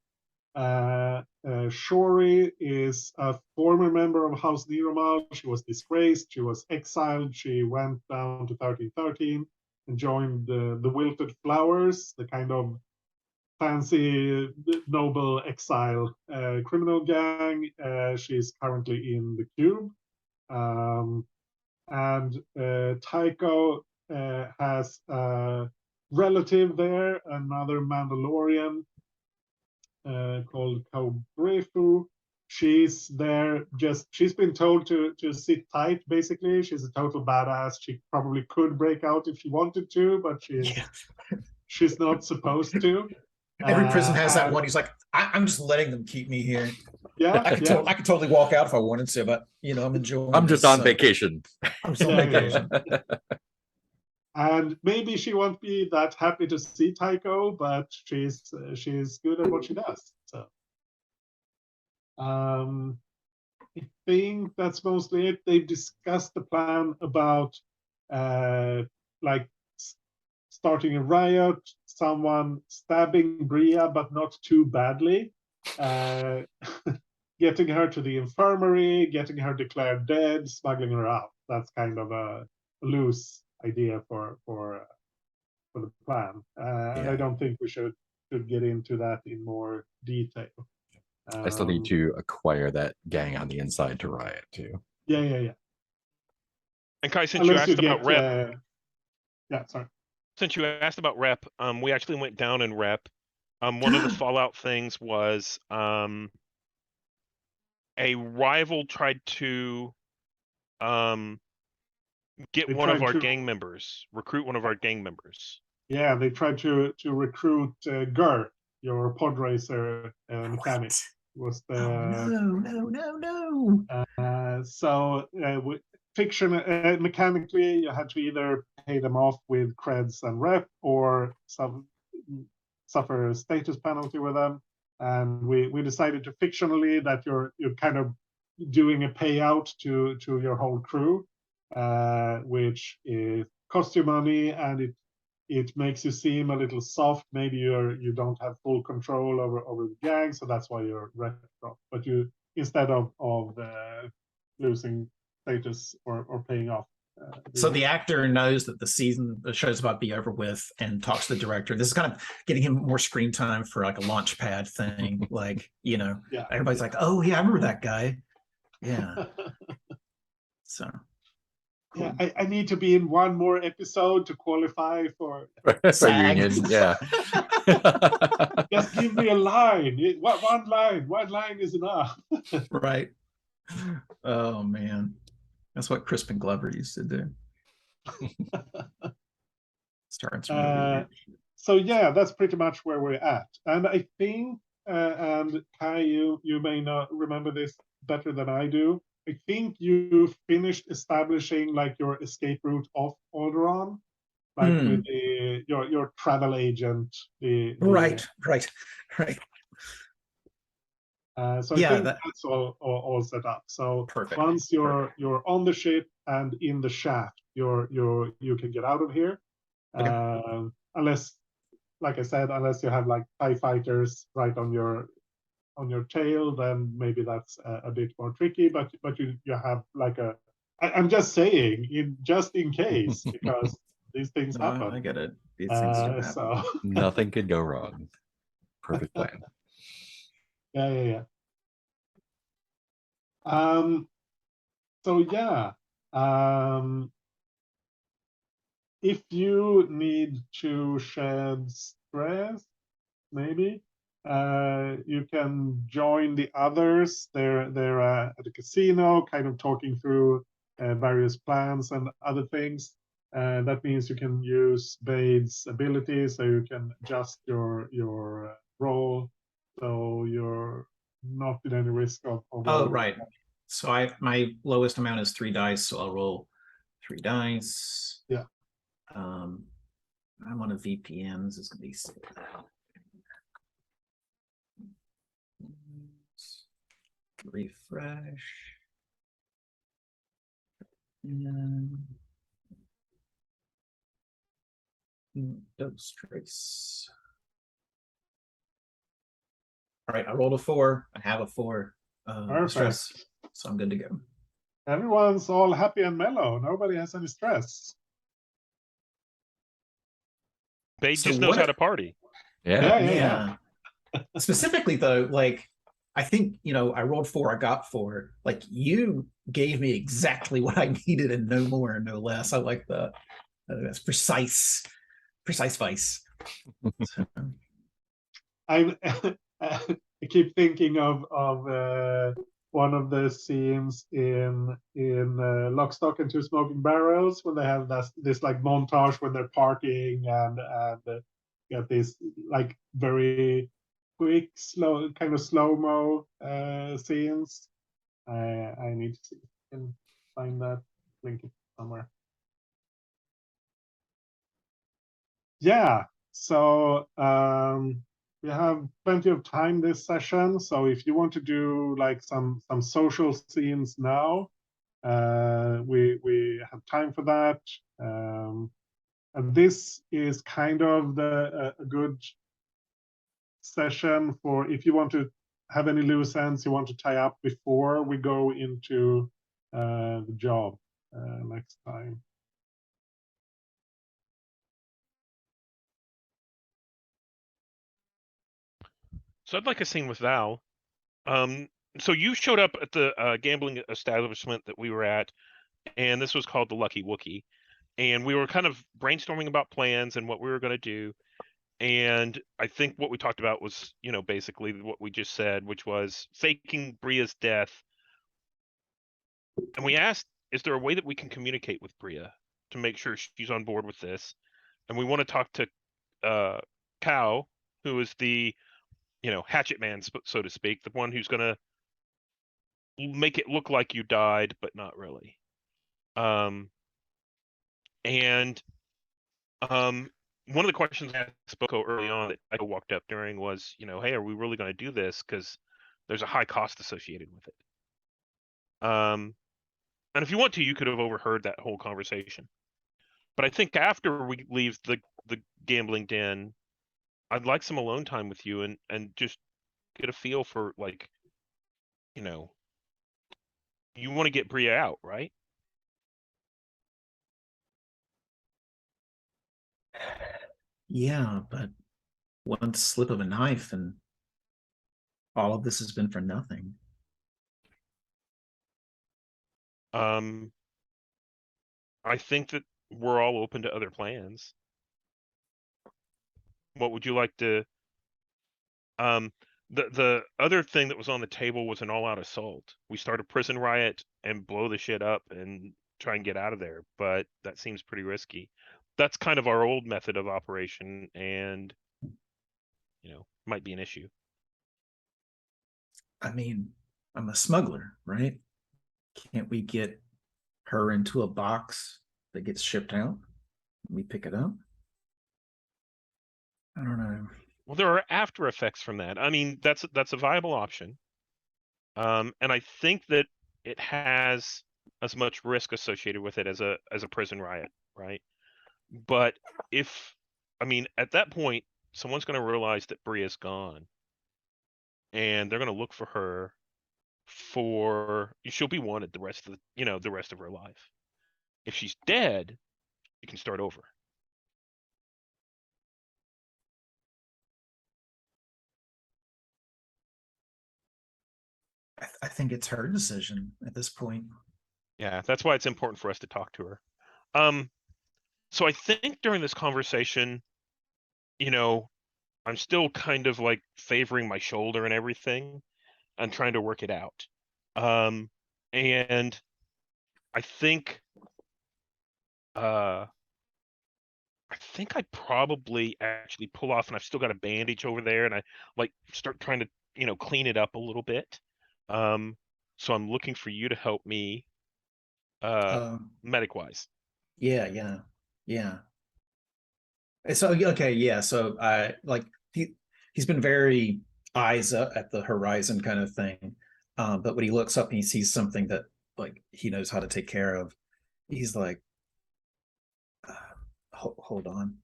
Shori is a former member of House Niromal. She was disgraced. She was exiled. She went down to 1313 and joined the Wilted Flowers, the kind of fancy noble exile criminal gang. She's currently in the cube. And Tycho has a relative there, another Mandalorian called Kaubrefu. She's there she's been told to sit tight, basically. She's a total badass. She probably could break out if she wanted to, but she's not supposed to. Every prison has that one. He's like, I'm just letting them keep me here. Yeah, I could totally walk out if I wanted to, but I'm enjoying. I'm just on vacation. I'm just on vacation. And maybe she won't be that happy to see Tycho, but she's good at what she does. So I think that's mostly it. They've discussed the plan about like starting a riot, someone stabbing Bria, but not too badly. Getting her to the infirmary, getting her declared dead, smuggling her out. That's kind of a loose idea for the plan. And I don't think we should get into that in more detail. I still need to acquire that gang on the inside to riot too. Yeah. And Kai, since you asked about rep, yeah, sorry. since you asked about rep, we actually went down in rep. One of the Fallout things was a rival tried to get They one of tried our to- gang members, recruit one of our gang members. Yeah, they tried to recruit Gert, your pod racer mechanic. Was the no. fiction mechanically you had to either pay them off with creds and rep or suffer a status penalty with them, and we decided to fictionally that you're kind of doing a payout to your whole crew, which costs you money, and it makes you seem a little soft. Maybe you don't have full control over the gang, so that's why your rep dropped. But you, instead of losing status or paying off. So the actor knows that the show's about to be over with and talks to the director. This is kind of getting him more screen time for like a launch pad thing. Like, Yeah, everybody's like, oh yeah, I remember that guy. Yeah. So yeah, I need to be in one more episode to qualify for. SAG. Reunion, yeah. Just give me a line. One line is enough. Right. Oh man. That's what Crispin Glover used to do. Starts So yeah, that's pretty much where we're at. And I think, and Kai, you may not remember this better than I do. I think you finished establishing like your escape route off Alderaan, like with your travel agent. Right. So I think that's all set up. So Perfect. once you're on the ship and in the shaft, you can get out of here. Okay. Unless, like I said, unless you have like TIE fighters right on your tail, then maybe that's a bit more tricky. But you have like I'm just saying, just in case, because these things happen. I get it. These things do happen. So Nothing could go wrong. Perfect plan. yeah. So yeah. If you need to shed stress, maybe you can join the others. They're at the casino, kind of talking through various plans and other things. That means you can use Bade's ability, so you can adjust your roll, so you're not in any risk of Oh, right. So my lowest amount is 3 dice, so I'll roll 3 dice. Yeah. I'm on a VPN. This is gonna be sick. Refresh. Dose trace. All right, I rolled a 4. I have a 4 stress, so I'm good to go. Everyone's all happy and mellow. Nobody has any stress. Bade just knows how to party. Yeah. Specifically, though, like I think I rolled 4. I got 4. Like you gave me exactly what I needed and no more and no less. I like that. That's precise vice. I keep thinking of one of the scenes in Lock, Stock, and Two Smoking Barrels when they have this like montage when they're partying and get these like very quick, slow, kind of slow-mo scenes. I need to see if I can find that, link it somewhere. Yeah, so we have plenty of time this session, so if you want to do like some social scenes now, we have time for that. And this is kind of a good session for if you want to have any loose ends you want to tie up before we go into the job next time. So I'd like a scene with Val. So you showed up at the gambling establishment that we were at, and this was called the Lucky Wookie. and we were kind of brainstorming about plans and what we were going to do. And I think what we talked about was, you know, basically what we just said, which was faking Bria's death. And we asked, is there a way that we can communicate with Bria to make sure she's on board with this? And we want to talk to Cal, who is the, you know, hatchet man, so to speak, the one who's going to make it look like you died, but not really. And one of the questions I spoke early on that I walked up during was, you know, hey, are we really going to do this? Because there's a high cost associated with it. And if you want to, you could have overheard that whole conversation. But I think after we leave the gambling den, I'd like some alone time with you and just get a feel for, like, you know, you want to get Bria out, right? Yeah, but one slip of a knife and all of this has been for nothing. I think that we're all open to other plans. What would you like to? The other thing that was on the table was an all-out assault. We start a prison riot and blow the shit up and try and get out of there, but that seems pretty risky. That's kind of our old method of operation, and, you know, might be an issue. I mean, I'm a smuggler, right? Can't we get her into a box that gets shipped out? We pick it up? I don't know. Well, there are after effects from that. I mean, that's a viable option. And I think that it has as much risk associated with it as a prison riot, right? But if, I mean, at that point, someone's going to realize that Bria's gone, and they're going to look for her. She'll be wanted the rest of the rest of her life. If she's dead, you can start over. I think it's her decision at this point. Yeah, that's why it's important for us to talk to her. So I think during this conversation, you know, I'm still kind of like favoring my shoulder and everything and trying to work it out. And I think I'd probably actually pull off, and I've still got a bandage over there, and I like start trying to, you know, clean it up a little bit. So I'm looking for you to help me medic wise. Yeah. So okay, yeah. So I like he's been very eyes up at the horizon kind of thing. But when he looks up and he sees something that like he knows how to take care of, he's like, hold on.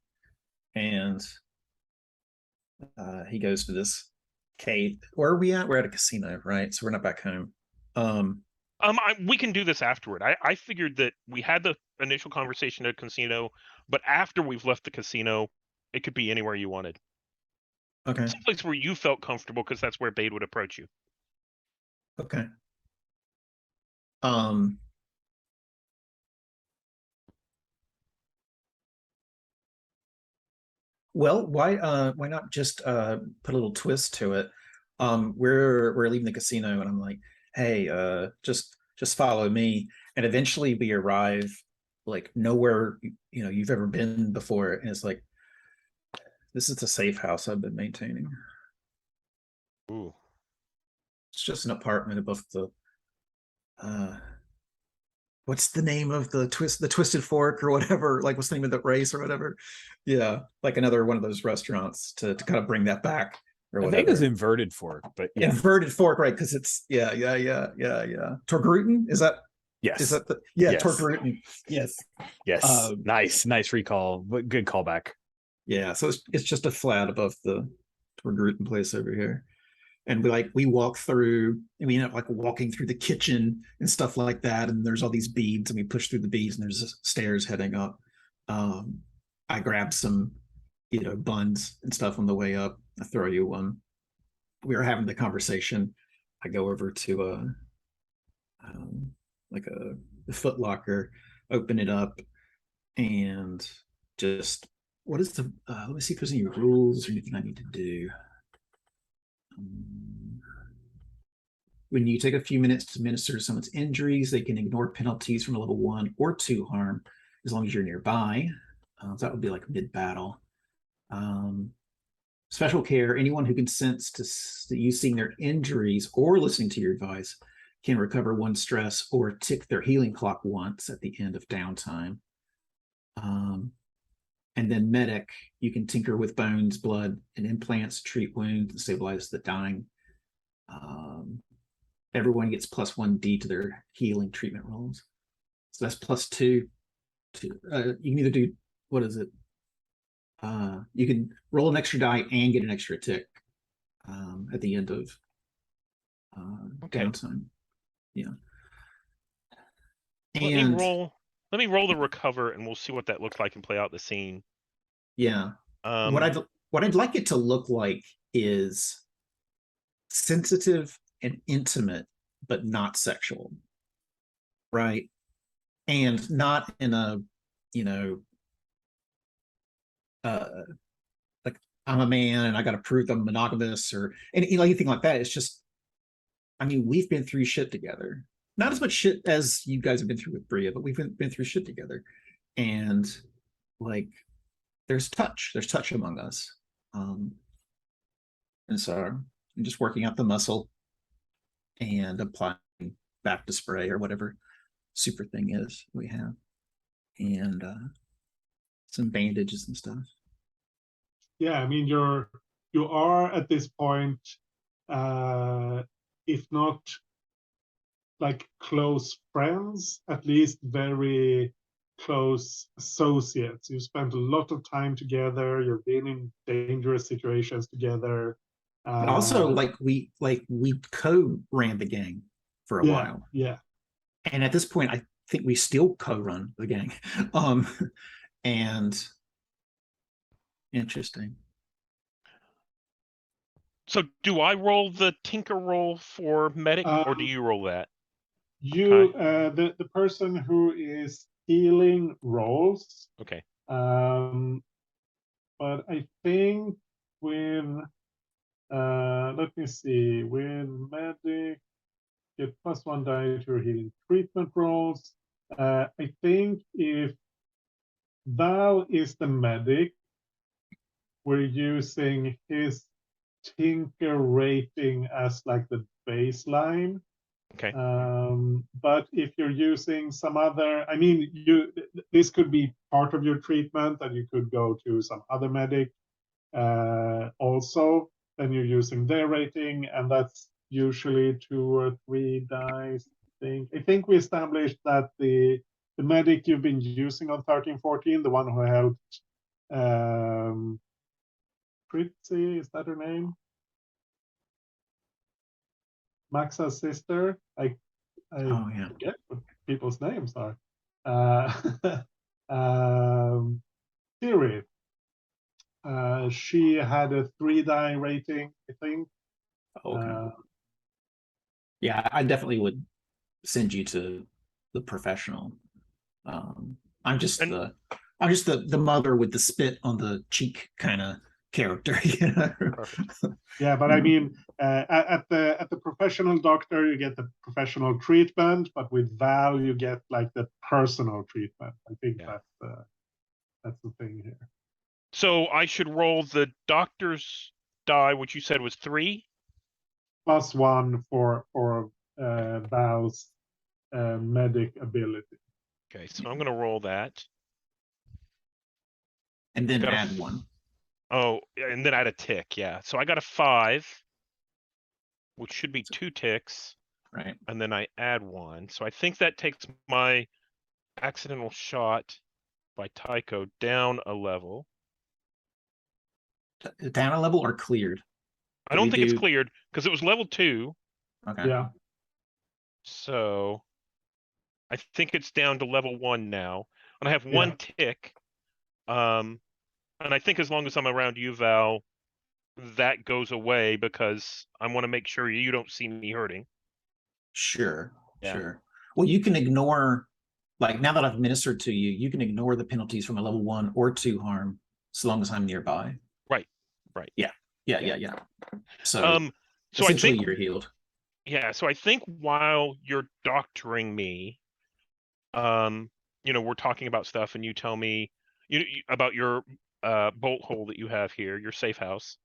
And he goes to this cave. Where are we at? We're at a casino, right? So we're not back home. We can do this afterward. I figured that we had the initial conversation at a casino, but after we've left the casino, it could be anywhere you wanted. Okay. Someplace where you felt comfortable, because that's where Bade would approach you. Okay. Well, why not just put a little twist to it? We're leaving the casino and I'm like, hey, just follow me. And eventually we arrive like nowhere, you know, you've ever been before. And it's like, this is the safe house I've been maintaining. Ooh. It's just an apartment above the what's the name of the twisted fork or whatever, like what's the name of the race or whatever. Yeah, like another one of those restaurants to kind of bring that back or whatever. I think it's inverted fork, but yeah. Inverted fork, right? Because it's yeah. Torgruten, is that? Yes. Is that the yes. Torgruten? Yes. Nice recall. Good callback. Yeah, so it's just a flat above the Torgruten place over here. And we walk through and we end up like walking through the kitchen and stuff like that. And there's all these beads and we push through the beads and there's stairs heading up. I grab some, you know, buns and stuff on the way up. I throw you one. We were having the conversation. I go over to like a Foot Locker, open it up. And just what is the let me see if there's any rules or anything I need to do. When you take a few minutes to minister to someone's injuries, they can ignore penalties from a level 1 or 2 harm as long as you're nearby. So that would be like mid-battle. Special care, anyone who consents to you seeing their injuries or listening to your advice can recover 1 stress or tick their healing clock once at the end of downtime. And then medic, you can tinker with bones, blood, and implants, treat wounds, and stabilize the dying. Everyone gets +1d to their healing treatment rolls. So that's +2. You can either do, what is it? You can roll an extra die and get an extra tick at the end of downtime. Yeah. And let me roll the recover, and we'll see what that looks like and play out the scene. Yeah. What I'd like it to look like is sensitive and intimate, but not sexual, right? And not in a, like I'm a man and I got to prove I'm monogamous or anything like that. It's just, I mean, we've been through shit together. Not as much shit as you guys have been through with Bria, but we've been through shit together. And like, there's touch among us. And so I'm just working out the muscle and applying back to spray or whatever super thing is we have. And some bandages and stuff. Yeah, I mean, you are at this point, if not like close friends, at least very close associates. You spent a lot of time together. You've been in dangerous situations together. But also, we co-ran the gang for a while. Yeah. And at this point, I think we still co-run the gang. And interesting. So do I roll the tinker roll for medic, or do you roll that? You, okay. The person who is healing rolls. Okay. But I think with, let me see, with medic, get +1 die to your healing treatment rolls. I think if Val is the medic, we're using his tinker rating as like the baseline. Okay. But if you're using some other, I mean, this could be part of your treatment, and you could go to some other medic also. Then you're using their rating, and that's usually 2 or 3 dice. I think we established that the medic you've been using on 13-14, the one who helped Fritzi, is that her name? Maxa's sister. I forget what people's names are. Siri. She had a 3-die rating, I think. Okay. Yeah, I definitely would send you to the professional. I'm just the mother with the spit on the cheek kind of character. Yeah, but I mean, at the professional doctor, you get the professional treatment, but with Val, you get like the personal treatment. I think that's the thing here. So I should roll the doctor's die, which you said was 3? +1 for Val's medic ability. Okay, so I'm going to roll that. And then add 1. Oh, and then add a tick, yeah. So I got a 5, which should be 2 ticks. Right. And then I add 1. So I think that takes my accidental shot by Tycho down a level. Down a level or cleared? I don't think it's cleared because it was level 2. Okay. Yeah. So I think it's down to level 1 now. And I have 1 tick. And I think as long as I'm around you, Val, that goes away because I want to make sure you don't see me hurting. Sure. Well, you can ignore like now that I've ministered to you, you can ignore the penalties from a level 1 or 2 harm so long as I'm nearby. Right. Yeah. So So I essentially, think you're healed. Yeah, so I think while you're doctoring me, we're talking about stuff, and you tell me about your bolt hole that you have here, your safe house.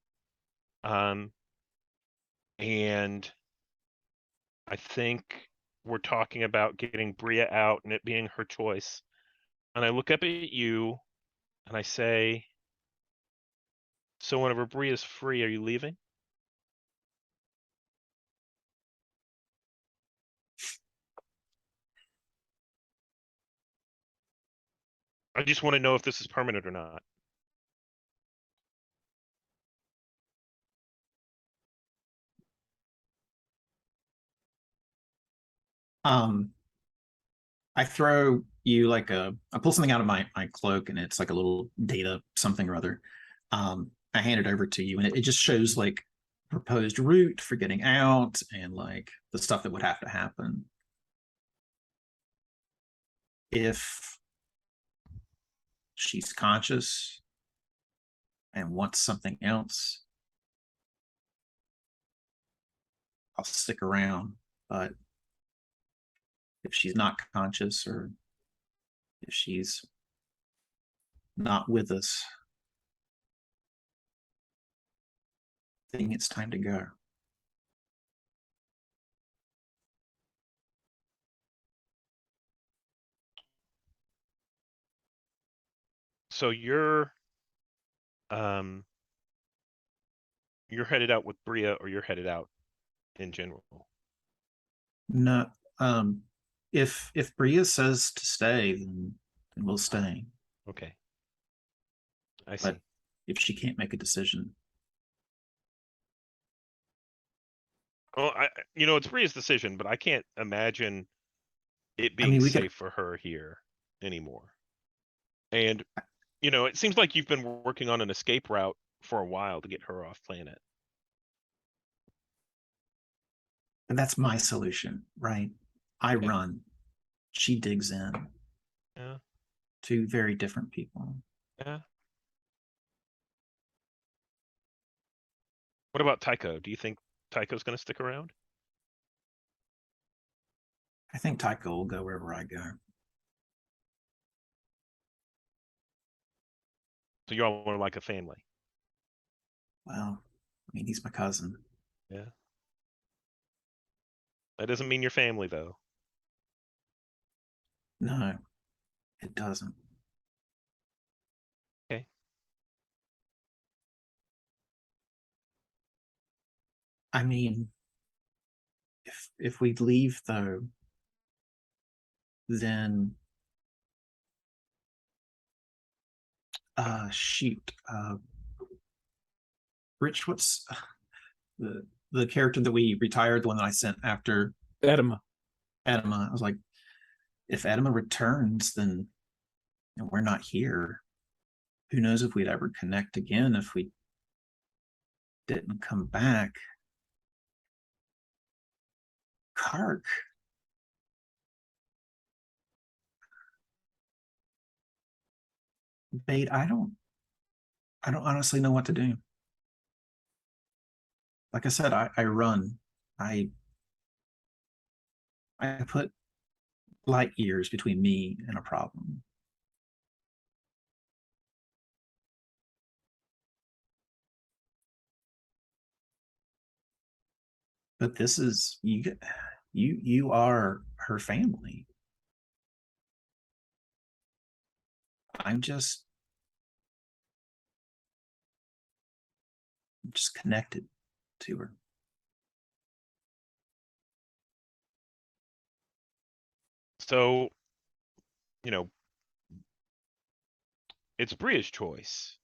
And I think we're talking about getting Bria out and it being her choice. And I look up at you and I say, so whenever Bria's free, are you leaving? I just want to know if this is permanent or not. I throw you I pull something out of my cloak, and it's like a little data something or other. I hand it over to you, and it just shows like proposed route for getting out and like the stuff that would have to happen if she's conscious and wants something else. I'll stick around, but if she's not conscious or if she's not with us, I think it's time to go. So you're headed out with Bria, or you're headed out in general? No, if Bria says to stay, then we'll stay. Okay. I see. But if she can't make a decision, Well, it's Bria's decision, but I can't imagine it being we safe for her here anymore. And it seems like you've been working on an escape route for a while to get her off planet. and that's my solution, right? I run, she digs in. Yeah. Two very different people. Yeah. What about Tycho? Do you think Tycho's going to stick around? I think Tycho will go wherever I go. So you all are like a family. Well, he's my cousin. Yeah. That doesn't mean you're family, though. No, it doesn't. Okay. If we leave though, then shoot. Rich, what's the character that we retired, the one that I sent after Edema. I was like, if Edema returns, then we're not here. Who knows if we'd ever connect again if we didn't come back. Kark. Bait, I don't honestly know what to do. Like I said, I run. I put light years between me and a problem. But this is you are her family. I'm just connected to her. So, it's Bria's choice,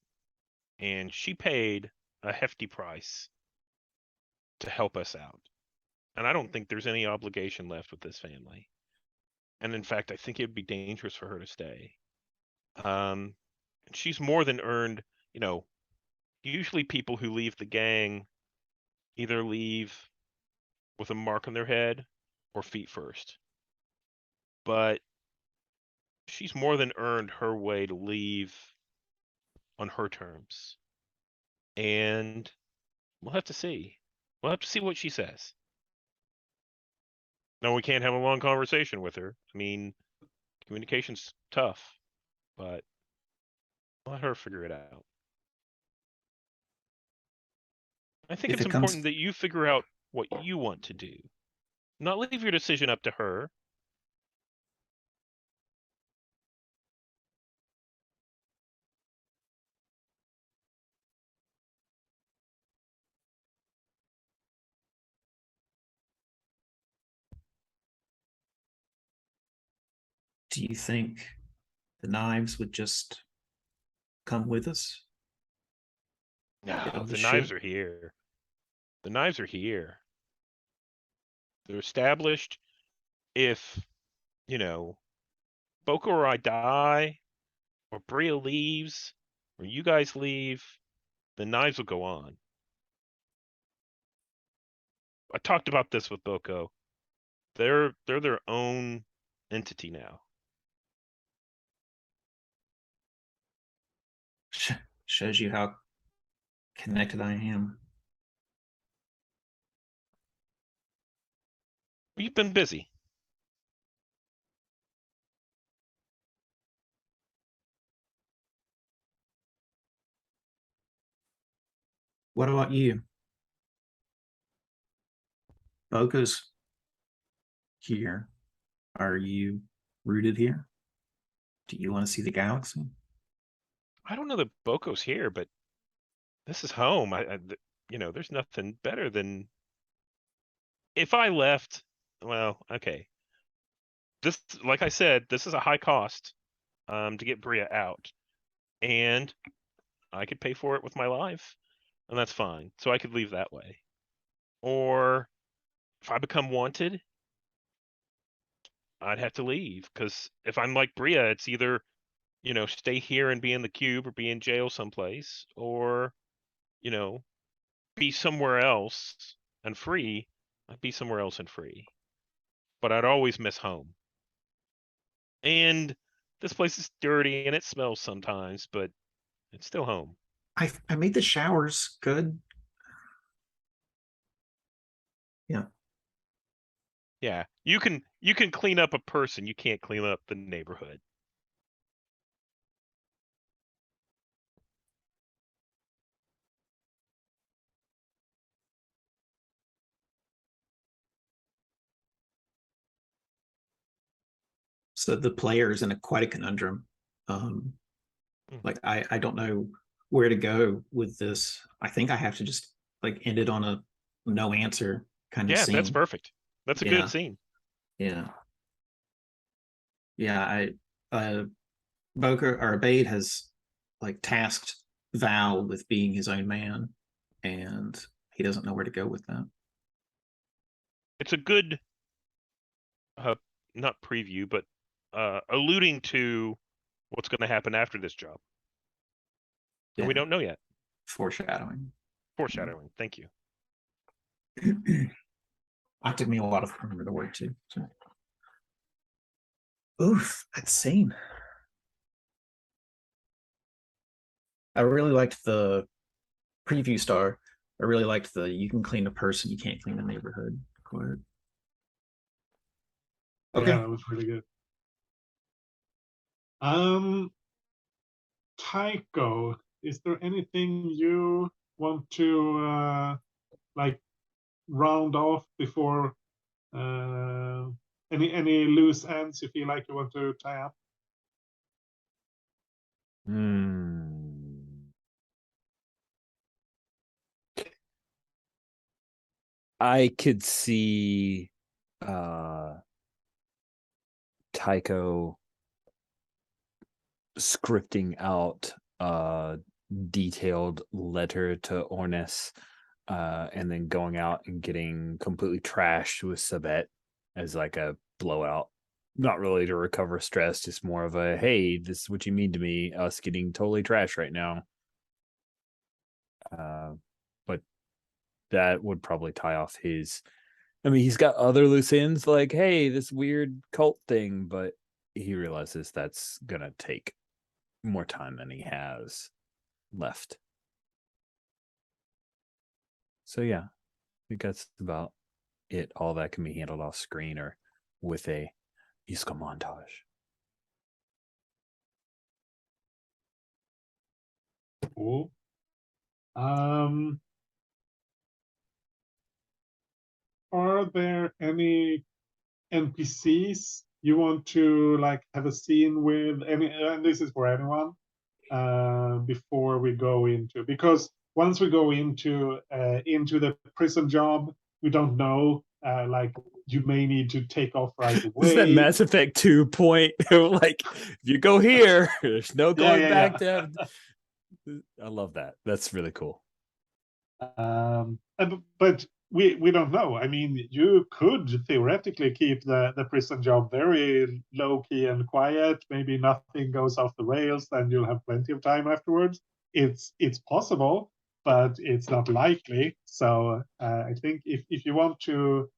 and she paid a hefty price to help us out. And I don't think there's any obligation left with this family. And in fact, I think it'd be dangerous for her to stay. She's more than earned, usually people who leave the gang either leave with a mark on their head or feet first. But she's more than earned her way to leave on her terms. And we'll have to see. We'll have to see what she says. No, we can't have a long conversation with her. I mean, communication's tough, but let her figure it out. I think If it's it comes, important that you figure out what you want to do. Not leave your decision up to her. do you think the knives would just come with us? No, Get on the the knives ship? are here. The knives are here. They're established. If, you know, Boko or I die, or Bria leaves, or you guys leave, the knives will go on. I talked about this with Boko. They're their own entity now. Shows you how connected I am. You've been busy. What about you? Boca's here. Are you rooted here? Do you want to see the galaxy? I don't know that Boko's here, but this is home. There's nothing better than if I left. Well, okay. This, like I said, this is a high cost to get Bria out, and I could pay for it with my life, and that's fine. So I could leave that way. Or if I become wanted, I'd have to leave because if I'm like Bria, it's either stay here and be in the cube or be in jail someplace, or you know be somewhere else and free. I'd be somewhere else and free, but I'd always miss home. And this place is dirty and it smells sometimes, but it's still home. I made the showers good. Yeah. Yeah, you can clean up a person, you can't clean up the neighborhood. So the player is in quite a conundrum. Like I don't know where to go with this. I think I have to just like end it on a no answer kind of Yeah, that's scene. perfect. That's a good Yeah. scene. Yeah. Yeah. Boca or Abade has like tasked Val with being his own man, and he doesn't know where to go with that. It's a good not preview, but alluding to what's going to happen after this job. And we don't know yet. Foreshadowing. Foreshadowing. Thank you. That took me a while to remember the word too. So. Oof, that scene. I really liked the preview star. I really liked the you can clean a person, you can't clean the neighborhood quote. Okay. Yeah, that was really good. Tycho, is there anything you want to like round off before any loose ends you feel like you want to tie up? I could see Tycho scripting out a detailed letter to Ornis, and then going out and getting completely trashed with Sabet as like a blowout. Not really to recover stress, just more of a hey, this is what you mean to me, us getting totally trashed right now. But that would probably tie off his. I mean, he's got other loose ends like, hey, this weird cult thing, but he realizes that's gonna take more time than he has left. So yeah, I think that's about it. All that can be handled off screen or with a musical montage. Cool. Are there any NPCs you want to like have a scene with? Any, and this is for anyone. Before we go into, because once we go into the prison job, we don't know. Like you may need to take off right This is that away. Mass Effect 2 point. Like, if you go here, there's no going yeah, back to. I love that. That's really cool. But we don't know. I mean, you could theoretically keep the prison job very low key and quiet. Maybe nothing goes off the rails, then you'll have plenty of time afterwards. It's possible, but it's not likely. So I think if you want to,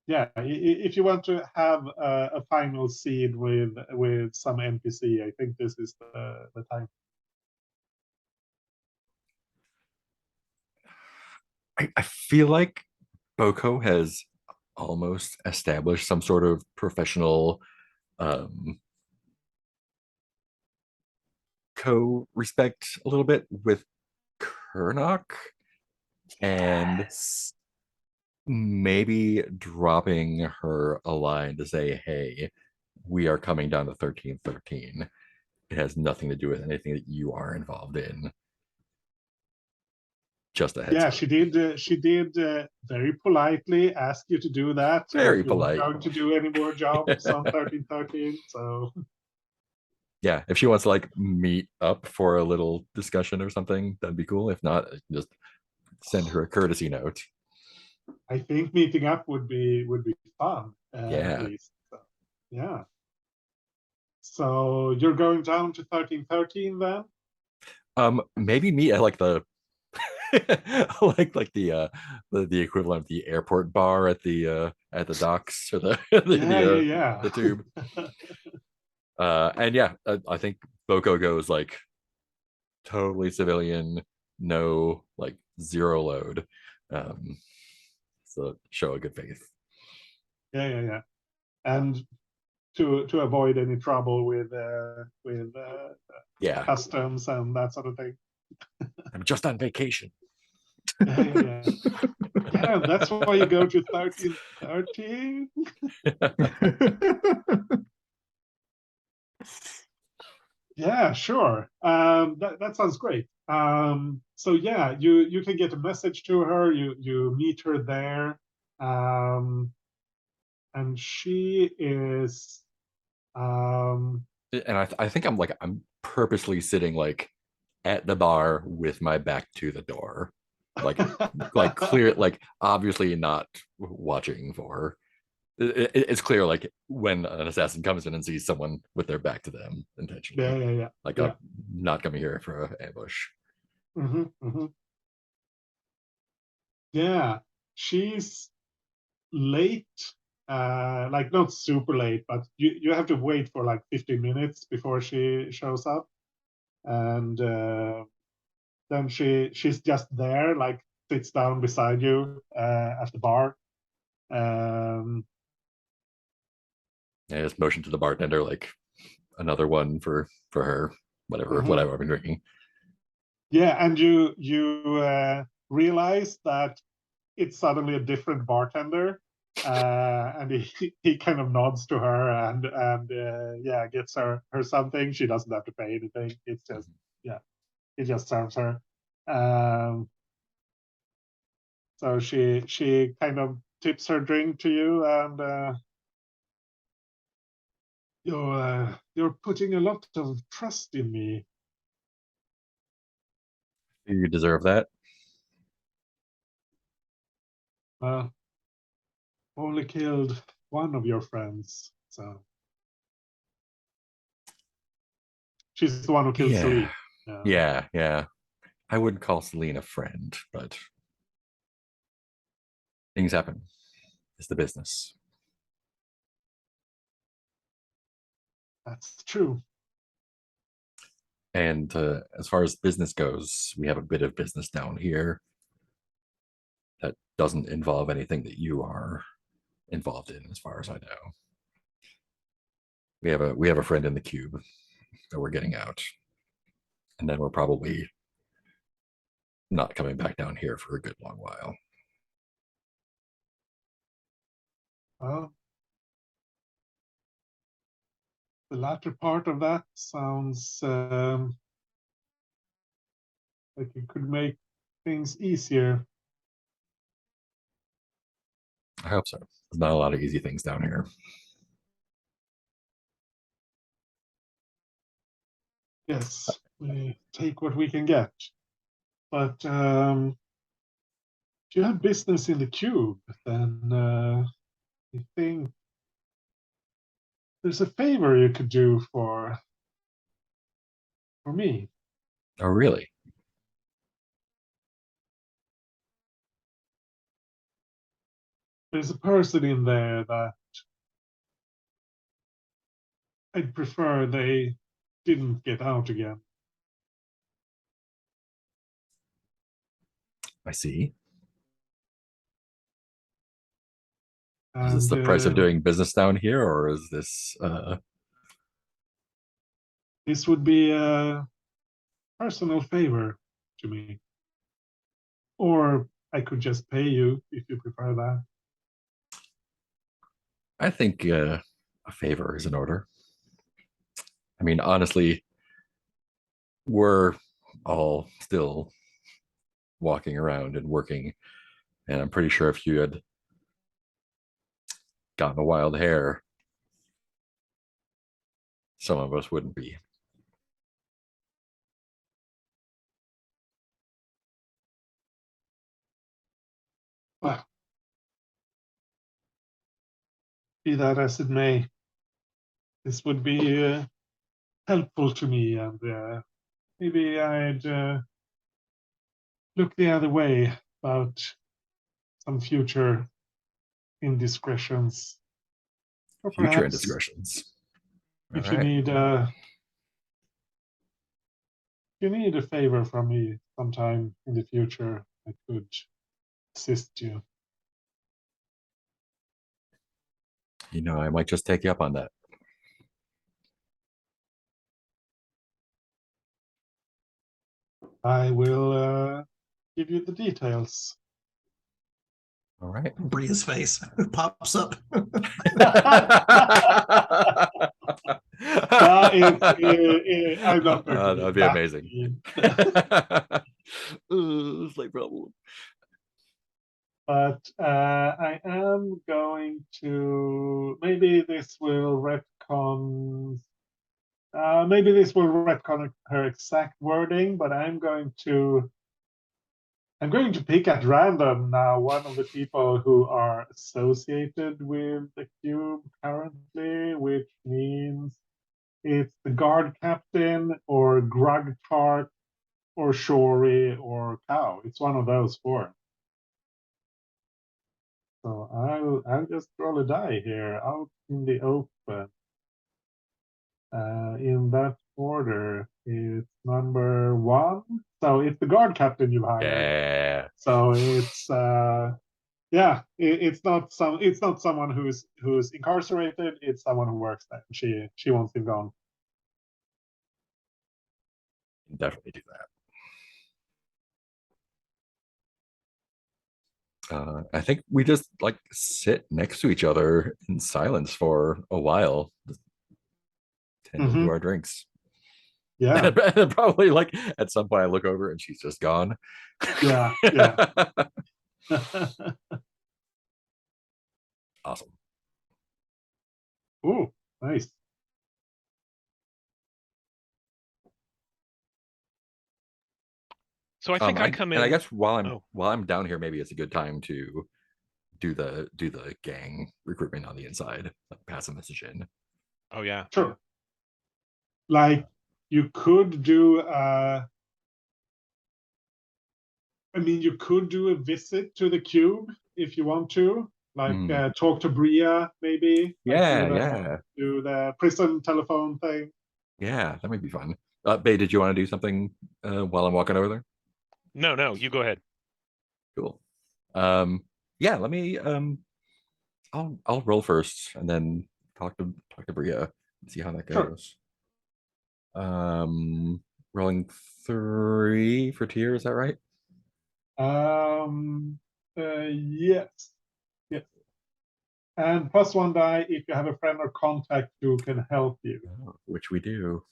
if you want to have a final scene with some NPC, I think this is the time. I feel like Boko has almost established some sort of professional co-respect a little bit with Kernock, and Yes. maybe dropping her a line to say, hey, we are coming down to 1313. It has nothing to do with anything that you are involved in. Just a heads Yeah, up. she did very politely ask you to do that. Very But you weren't polite. going to do any more jobs on 1313. So Yeah, if she wants to like meet up for a little discussion or something, that'd be cool. If not, just send her a courtesy note. I think meeting up would be fun, at Yeah. least. So, yeah. So you're going down to 1313 then? Maybe meet at like the the equivalent of the airport bar at the docks or the tube. And yeah, I think Boko goes like totally civilian, no like zero load. So show a good faith. Yeah. And to avoid any trouble with Yeah, customs and that sort of thing. I'm just on vacation. Yeah. Yeah, that's why you go to 1313. Yeah, sure. That sounds great. So yeah, you can get a message to her. You meet her there, and she is. And I think I'm purposely sitting like at the bar with my back to the door, like clear, like obviously not watching for her. It's clear like when an assassin comes in and sees someone with their back to them intentionally. Yeah. Like Yeah. I'm not coming here for an ambush. Mm-hmm. Yeah, she's late. Like not super late, but you have to wait for like 15 minutes before she shows up, and then she's just there, like sits down beside you at the bar. I just motion to the bartender like another one for her, whatever I've been drinking. Yeah, and you realize that it's suddenly a different bartender, and he kind of nods to her and yeah, gets her something. She doesn't have to pay anything. It's just yeah, he just serves her. So she kind of tips her drink to you, and you're putting a lot of trust in me. You deserve that. Well, only killed one of your friends, so she's the one who killed Celine. Yeah. I wouldn't call Celine a friend, but things happen. It's the business. That's true. And as far as business goes, we have a bit of business down here that doesn't involve anything that you are involved in, as far as I know. We have a friend in the cube that we're getting out, and then we're probably not coming back down here for a good long while. Well, the latter part of that sounds like it could make things easier. I hope so. There's not a lot of easy things down here. Yes, we take what we can get. But if you have business in the cube, then I think there's a favor you could do for me. Oh, really? There's a person in there that I'd prefer they didn't get out again. I see. And, Is this the price of doing business down here, or is this this would be a personal favor to me. Or I could just pay you if you prefer that. I think a favor is in order. I mean, honestly, we're all still walking around and working, and I'm pretty sure if you had gotten a wild hair, some of us wouldn't be. Well, be that as it may, this would be helpful to me, and maybe I'd look the other way about some future indiscretions. Or Future perhaps indiscretions. if All you right. need a favor from me sometime in the future, I could assist you. You know, I might just take you up on that. I will give you the details. All right. Bria's face pops up. I'm not going to that'd be amazing. Slight problem. But I am going to, maybe this will retcon her exact wording, but I'm going to pick at random now one of the people who are associated with the cube currently, which means it's the guard captain or Grug Tart or Shori or Cow. It's one of those four. So I'll just roll a die here out in the open. In that order, it's number 1. So it's the guard captain you hired. Yeah. So it's it's not someone who's incarcerated. It's someone who works there. She wants him gone. Definitely do that. I think we just like sit next to each other in silence for a while, tending to our drinks. Yeah. And probably like at some point I look over and she's just gone. Yeah. Awesome. Oh, nice. So I think I come in. And I guess while I'm down here, maybe it's a good time to do the gang recruitment on the inside, like pass a message in. Oh yeah. Sure. Like you could do you could do a visit to the cube if you want to. Like Mm. talk to Bria, maybe. Like, Yeah, do the prison telephone thing. yeah, that might be fun. Bay, did you want to do something while I'm walking over there? No, you go ahead. Cool. Yeah, let me I'll roll first and then talk to Bria and see how that Sure. goes. Rolling 3 for tier, is that right? Yes. Yes. And +1 die if you have a friend or contact who can help you. Oh, which we do.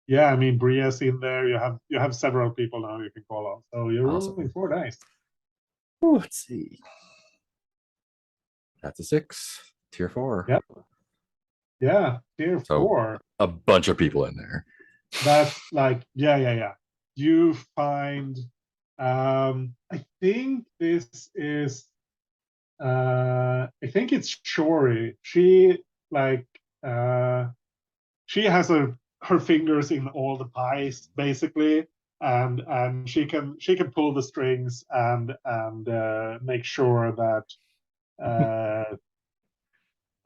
Yeah, I mean Bria's in there. You have several people now you can call on. So you're Awesome. rolling 4 dice. Ooh, let's see. That's a 6. Tier 4. Yep. Yeah, tier So 4. a bunch of people in there. That's like, yeah. You find I think this is I think it's Shori. She like she has her fingers in all the pies basically, and she can pull the strings and make sure that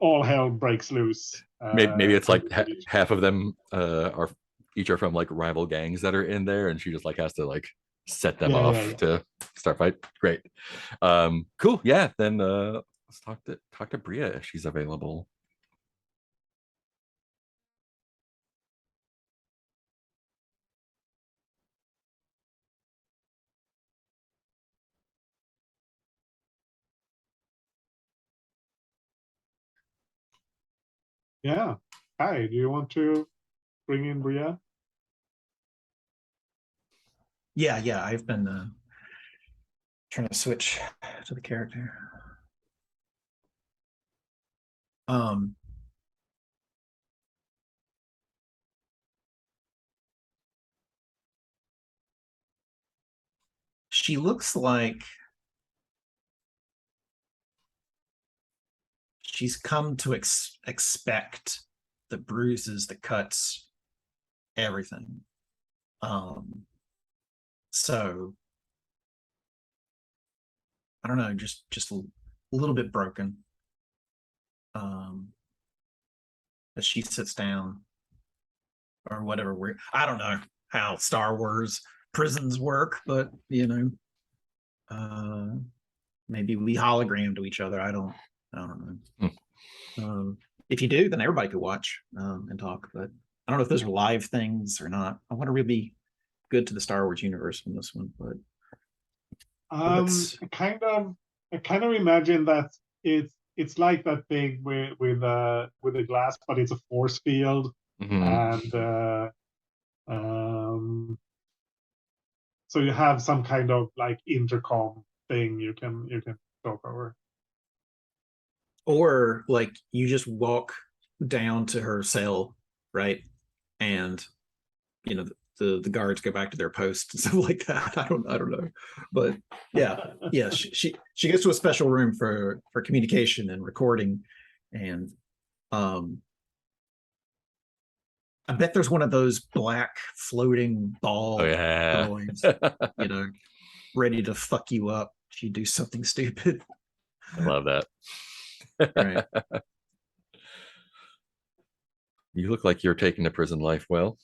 all hell breaks loose. Maybe it's like in each half of them are each are from like rival gangs that are in there, and she just like has to like set them off Yeah. to start fight. Great. Cool. Yeah. Then let's talk to Bria if she's available. Yeah. Hi, do you want to bring in Bria? Yeah. I've been trying to switch to the character. She looks like she's come to expect the bruises, the cuts, everything. So I don't know, just a little bit broken. As she sits down or whatever. I don't know how Star Wars prisons work, but maybe we hologram to each other. I don't know. If you do, then everybody could watch and talk. But I don't know if those are live things or not. I want to really be good to the Star Wars universe in this one, but I kind of imagine that it's like that thing with the glass, but it's a force field, and so you have some kind of like intercom thing you can talk over. Or like you just walk down to her cell, right? And the guards go back to their post and stuff like that. I don't know, but yeah. She gets to a special room for communication and recording, and I bet there's one of those black floating ball droids, ready to fuck you up if you do something stupid. I love that. Right. You look like you're taking the prison life well.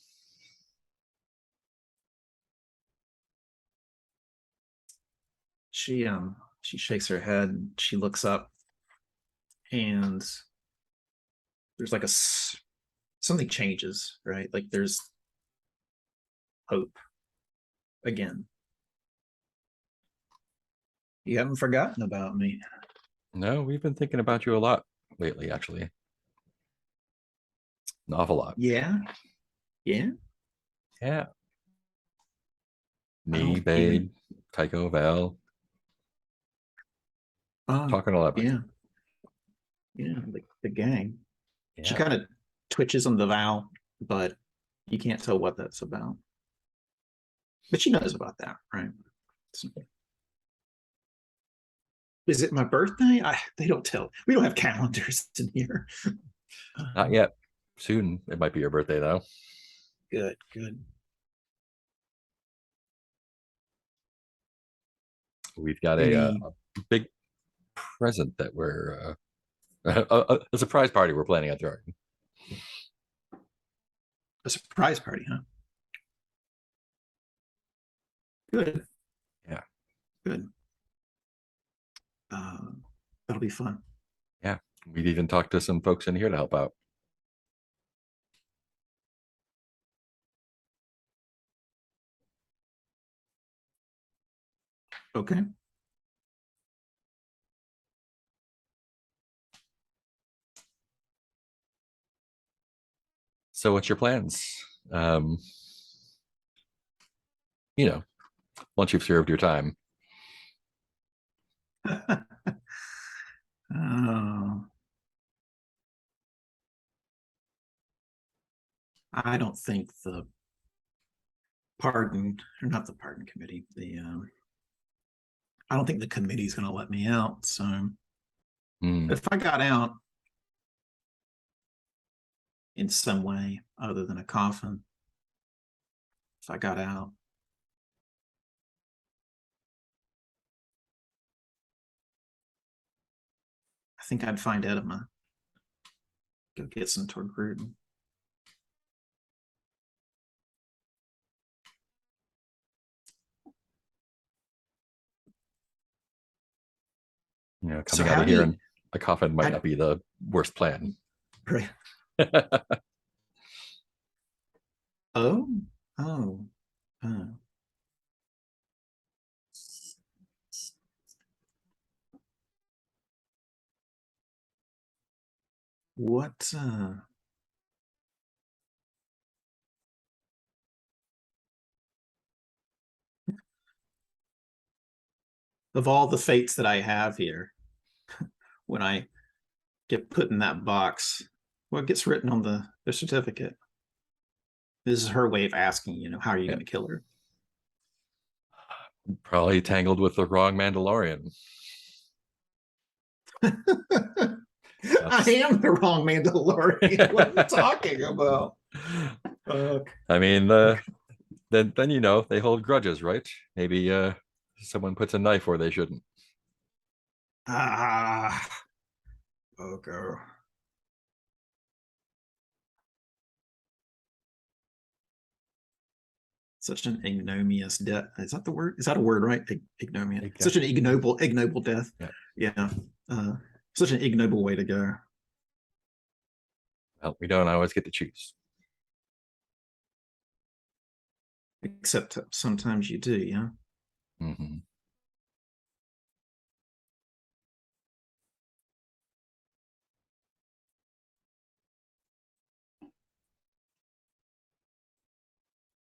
She shakes her head. She looks up, and there's like something changes, right? Like there's hope again. You haven't forgotten about me. No, we've been thinking about you a lot lately, actually. An awful lot. Yeah. Me, Bade, Tycho, Val. Talking a lot about yeah. The gang. Yeah. She kind of twitches on the Val, but you can't tell what that's about. But she knows about that, right? So, is it my birthday? They don't tell. We don't have calendars in here. Not yet. Soon it might be your birthday though. Good. We've got a big present that we're a surprise party we're planning on throwing. A surprise party, huh? Good. Yeah. Good. That'll be fun. Yeah. We've even talked to some folks in here to help out. Okay. So what's your plans? You know, once you've served your time. Oh, I don't think the pardon, or not the pardon committee, I don't think the committee's going to let me out. So if I got out in some way other than a coffin, if I got out, I think I'd find Edema. Go get some Torgruden. You know, So coming out how of do here you- and a coffin might not be the worst plan. Right. Oh, oh, oh. What of all the fates that I have here, when I get put in that box, what gets written on the certificate? This is her way of asking, how are you going to kill her? Probably tangled with the wrong Mandalorian. I am the wrong Mandalorian. What are you talking about? I mean, then they hold grudges, right? Maybe someone puts a knife where they shouldn't. Okay. Such an ignominious death. Is that the word? Is that a word, right? Ignominious. Such an ignoble death. Yeah. Such an ignoble way to go. Well, we don't always get to choose. Except sometimes you do, yeah. Mm-hmm.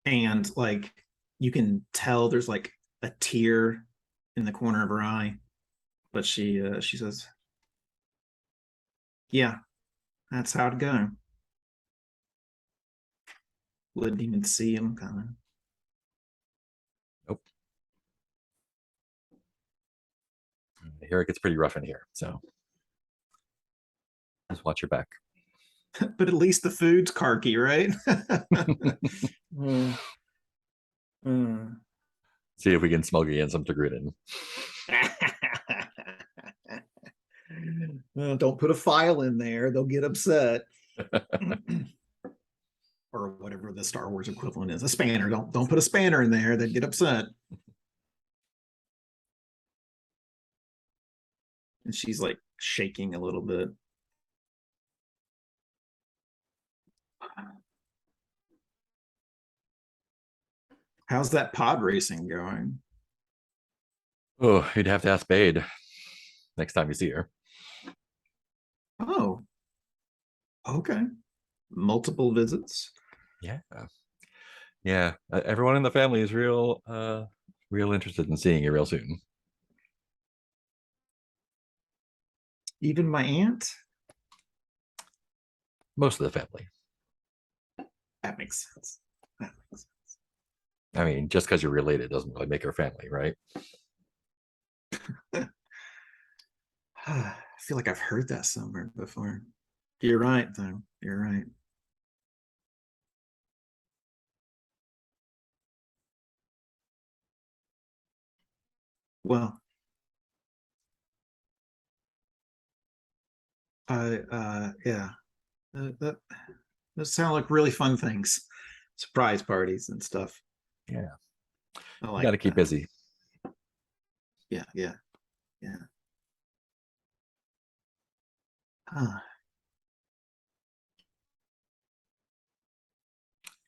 And like you can tell there's like a tear in the corner of her eye, but she says, "Yeah, that's how it go." Wouldn't even see him coming. Nope. Here it gets pretty rough in here, so just watch your back. But at least the food's Karki, right? See if we can smuggle in some Togrutan. Well, don't put a file in there; they'll get upset. Or whatever the Star Wars equivalent is, a spanner. Don't put a spanner in there; they'd get upset. And she's like shaking a little bit. How's that pod racing going? Oh, you'd have to ask Bade next time you see her. Oh, okay. Multiple visits. Yeah. Everyone in the family is real interested in seeing you real soon. Even my aunt. Most of the family. That makes sense. That makes sense. I mean, just because you're related doesn't really make her family, right? I feel like I've heard that somewhere before. You're right, though. You're right. Well, Yeah. That those sound like really fun things. Surprise parties and stuff. Yeah. I You like got to keep that. busy. Yeah, yeah, yeah. Huh.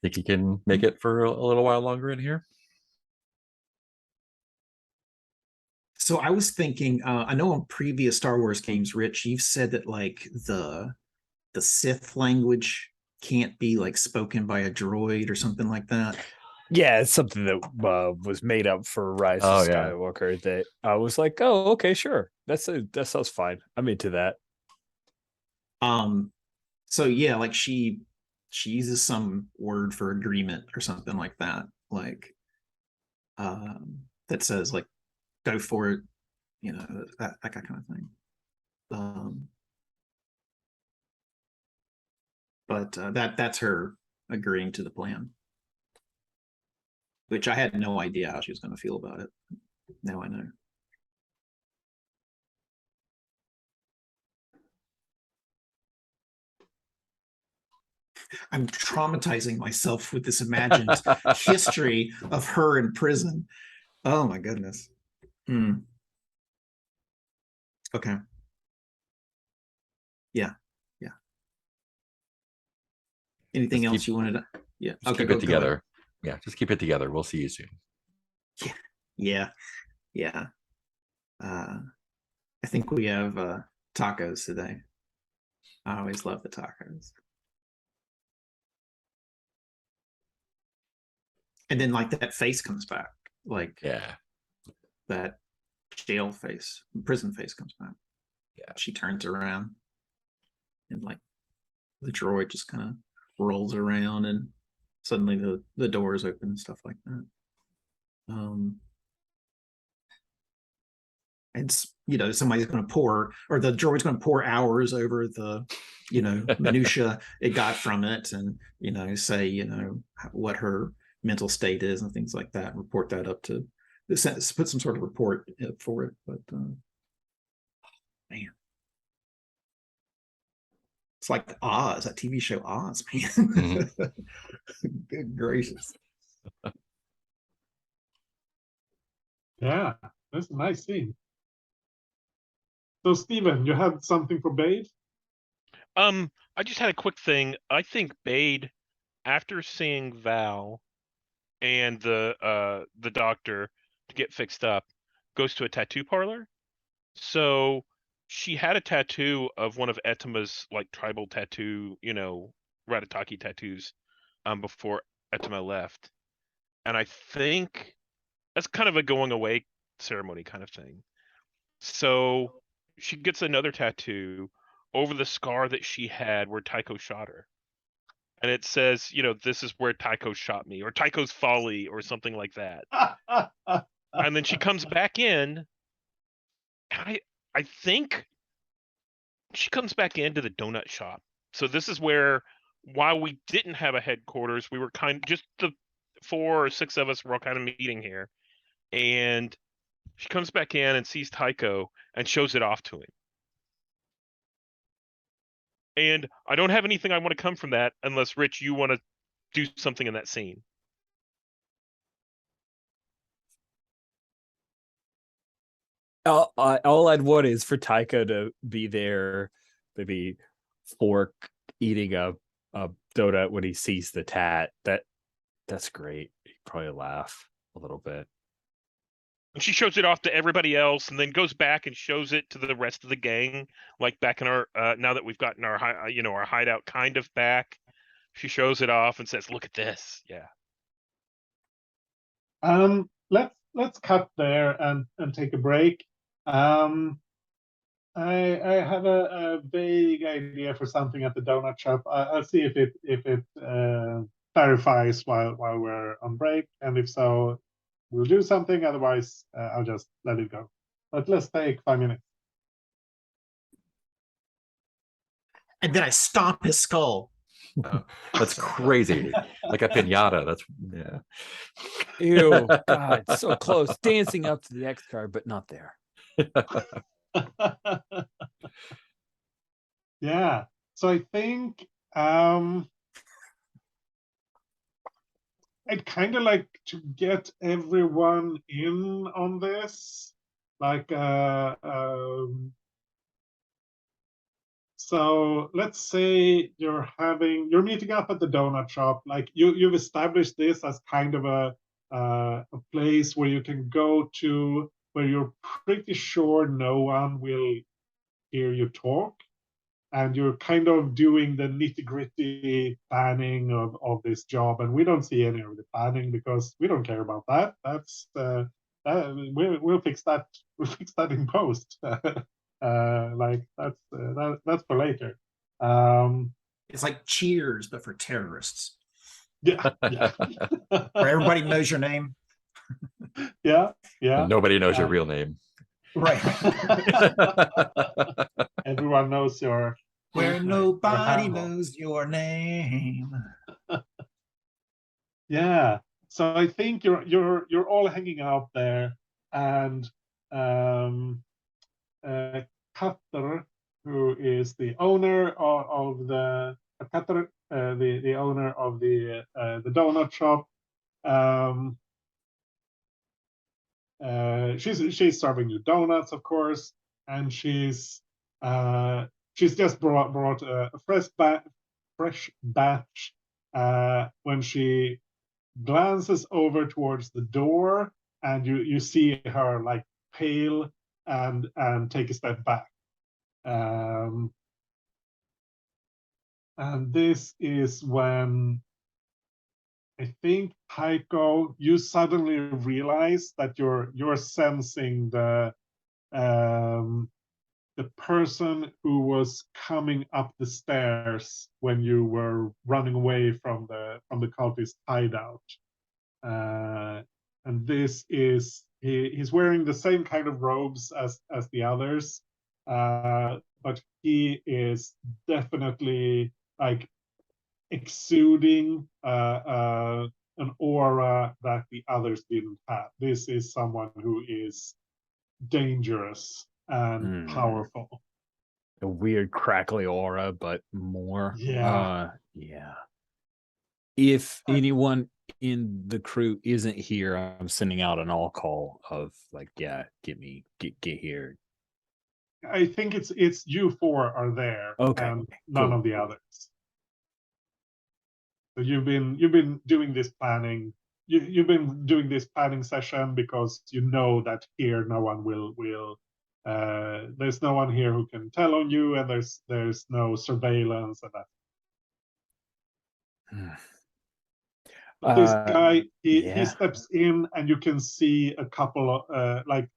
Think you can make it for a little while longer in here? So I was thinking, I know on previous Star Wars games, Rich, you've said that like the Sith language can't be like spoken by a droid or something like that. Yeah, it's something that was made up for Rise Oh, of yeah. Skywalker that I was like, oh, okay, sure. That sounds fine. I'm into that. So yeah, like she uses some word for agreement or something like that, like that says like go for it, you know, that kind of thing. But that's her agreeing to the plan, which I had no idea how she was going to feel about it. Now I know. I'm traumatizing myself with this imagined history of her in prison. Oh my goodness. Hmm. Okay. Yeah. Yeah. Anything Just else keep, you wanted to? Yeah. just Okay. keep Go it ahead. together. Yeah, just keep it together. We'll see you soon. Yeah. Yeah. Yeah. I think we have tacos today. I always love the tacos. And then like that face comes back, like Yeah. that jail face, prison face comes back. Yeah. She turns around and like the droid just kind of rolls around and suddenly the doors open and stuff like that. And you know, somebody's going to pour, or the droid's going to pour hours over the, you know, minutia it got from it, and you know, say, you know, what her mental state is and things like that, and report that up to put some sort of report for it. But man, it's like Oz, that TV show Oz, man. Mm-hmm. Good gracious. Yeah, that's a nice scene. So, Stephen, you had something for Bade? I just had a quick thing. I think Bade, after seeing Val and the doctor to get fixed up, goes to a tattoo parlor. So she had a tattoo of one of Etima's like tribal tattoo, you know, Ratataki tattoos, before Etima left. And I think that's kind of a going away ceremony kind of thing. So she gets another tattoo over the scar that she had where Tycho shot her. And it says, you know, this is where Tycho shot me, or Tycho's folly, or something like that. And then she comes back in. I think she comes back into the donut shop. So this is where, while we didn't have a headquarters, we were just the 4 or 6 of us were all kind of meeting here. And she comes back in and sees Tycho and shows it off to him. And I don't have anything I want to come from that unless, Rich, you want to do something in that scene. All I'd want is for Tycho to be there, maybe fork eating a donut when he sees the tat. That's great. He'd probably laugh a little bit. And she shows it off to everybody else, and then goes back and shows it to the rest of the gang. Like back in our now that we've gotten our our hideout kind of back, she shows it off and says, "Look at this." Yeah. Let's cut there and take a break. I have a vague idea for something at the donut shop. I'll see if it clarifies while we're on break, and if so, we'll do something. Otherwise, I'll just let it go. But let's take 5 minutes. And then I stomp his skull. Oh, that's crazy. Like a pinata. That's yeah. Ew, God, so close. Dancing up to the X card, but not there. Yeah. So I think I'd kind of like to get everyone in on this. Like, so let's say you're meeting up at the donut shop. Like you've established this as kind of a place where you can go to where you're pretty sure no one will hear you talk, and you're kind of doing the nitty-gritty planning of this job. And we don't see any of the planning because we don't care about that. That's we'll fix that. We'll fix that in post. Like that's for later. It's like Cheers, but for terrorists, Yeah, yeah, where everybody knows your name. yeah, yeah. And nobody knows your real name. Right. Everyone knows your Where your nobody handle. knows your name. Yeah. So I think you're all hanging out there, and Katter, who is the owner of the Katter, the owner of the donut shop. She's serving you donuts, of course, and she's just brought a fresh batch. When she glances over towards the door, and you see her like pale and take a step back. And this is when I think, Heiko, you suddenly realize that you're sensing the person who was coming up the stairs when you were running away from the cultist hideout. And this is he's wearing the same kind of robes as the others, but he is definitely like exuding an aura that the others didn't have. This is someone who is dangerous and powerful. A weird crackly aura, but more. Yeah. Yeah. If anyone in the crew isn't here, I'm sending out an all call of like, yeah, get here. I think it's you four are there, Okay, and none cool. of the others. So you've been doing this planning. You've been doing this planning session because you know that here no one will there's no one here who can tell on you, and there's no surveillance and that. But this guy, he steps in, and you can see a couple of like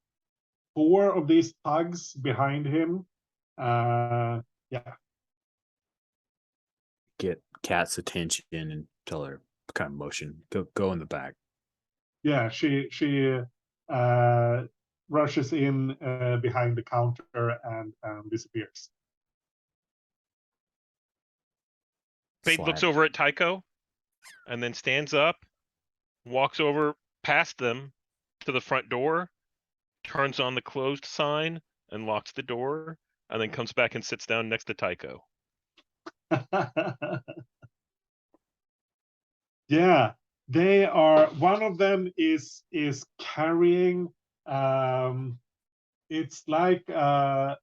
4 of these thugs behind him. Yeah. Get Kat's attention and tell her kind of motion. Go in the back. Yeah, she rushes in behind the counter and disappears. Bait looks over at Tycho and then stands up, walks over past them to the front door, turns on the closed sign and locks the door, and then comes back and sits down next to Tycho. Yeah, they are. One of them is carrying. It's like I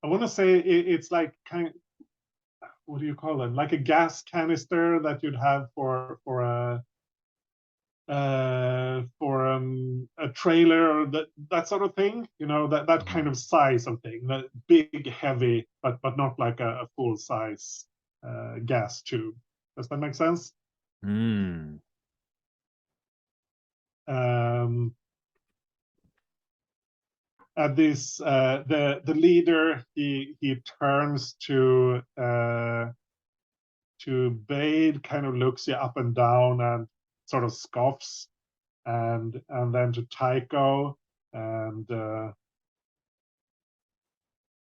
want to say it's like what do you call them? Like a gas canister that you'd have for a trailer, or that sort of thing. You know, that kind of size of thing. That big, heavy, but not like a full size gas tube. Does that make sense? At this, the leader he turns to Bade, kind of looks you up and down and sort of scoffs, and then to Tycho, and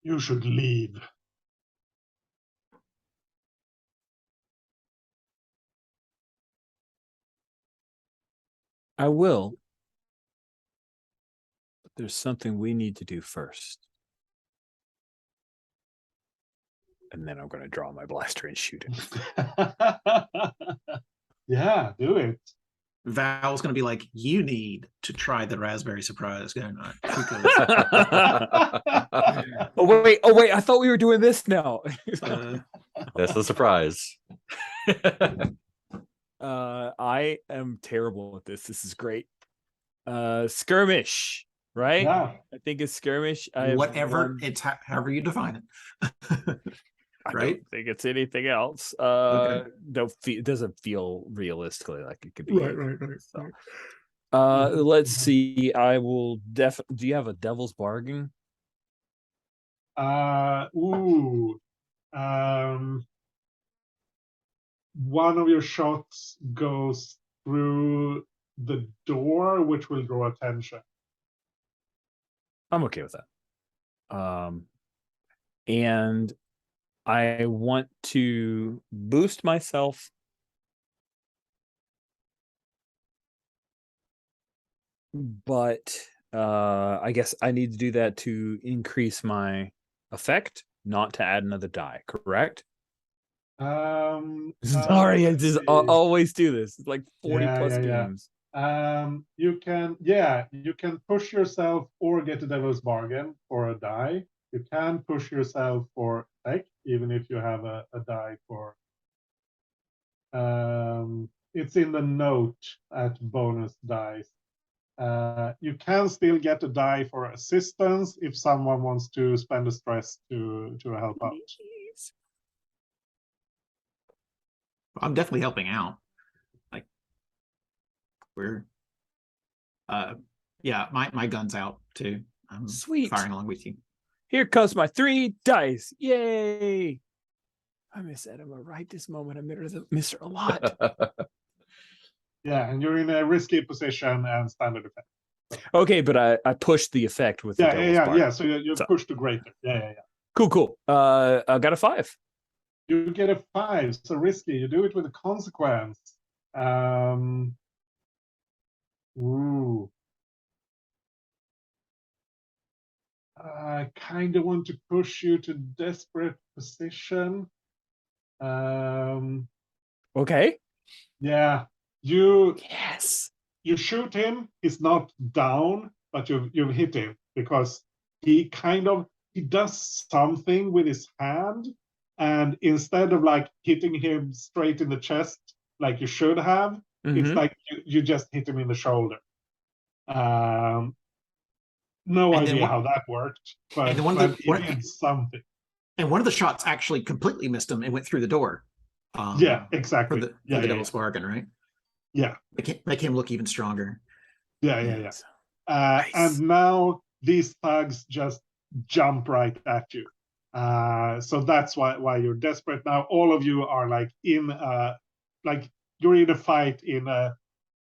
you should leave. I will. But there's something we need to do first. and then I'm going to draw my blaster and shoot it. Yeah, do it. Val's going to be like, you need to try the raspberry surprise donut. Oh wait! I thought we were doing this now. That's the surprise. I am terrible at this. This is great. Skirmish, right? Yeah. I think it's skirmish. I have Whatever one- it's however you define it. I right? don't think it's anything else. Okay. It doesn't feel realistically like it could be. Right. So. Mm-hmm. Let's see. I will do you have a devil's bargain? Ooh. One of your shots goes through the door, which will draw attention. I'm okay with that. And I want to boost myself. But I guess I need to do that to increase my effect, not to add another die, correct? Sorry, I just always do this. It's like 40 plus games. You can push yourself or get a devil's bargain for a die. You can push yourself for effect, even if you have a die for. It's in the note at bonus dice. You can still get a die for assistance if someone wants to spend a stress to help out. I'm definitely helping out. Like we're yeah, my gun's out too. I'm Sweet. firing along with you. Here comes my 3 dice. Yay! I miss Edema right this moment. I miss her a lot. Yeah, and you're in a risky position and standard effect. Okay, but I pushed the effect with the devil's bargain. So you push to greater. Yeah. Cool. I got a 5. You get a 5, so risky. You do it with a consequence. Ooh. I kind of want to push you to desperate position. Okay. Yeah. Yes. You shoot him. He's not down, but you've hit him because he does something with his hand, and instead of like hitting him straight in the chest like you should have, it's like you just hit him in the shoulder. No idea how that worked, but it did something. And one of the shots actually completely missed him and went through the door. Yeah, exactly. For the devil's bargain, right? Yeah. Make him look even stronger. Yeah. Nice. And now these thugs just jump right at you. So that's why you're desperate. Now all of you are like you're in a fight in a,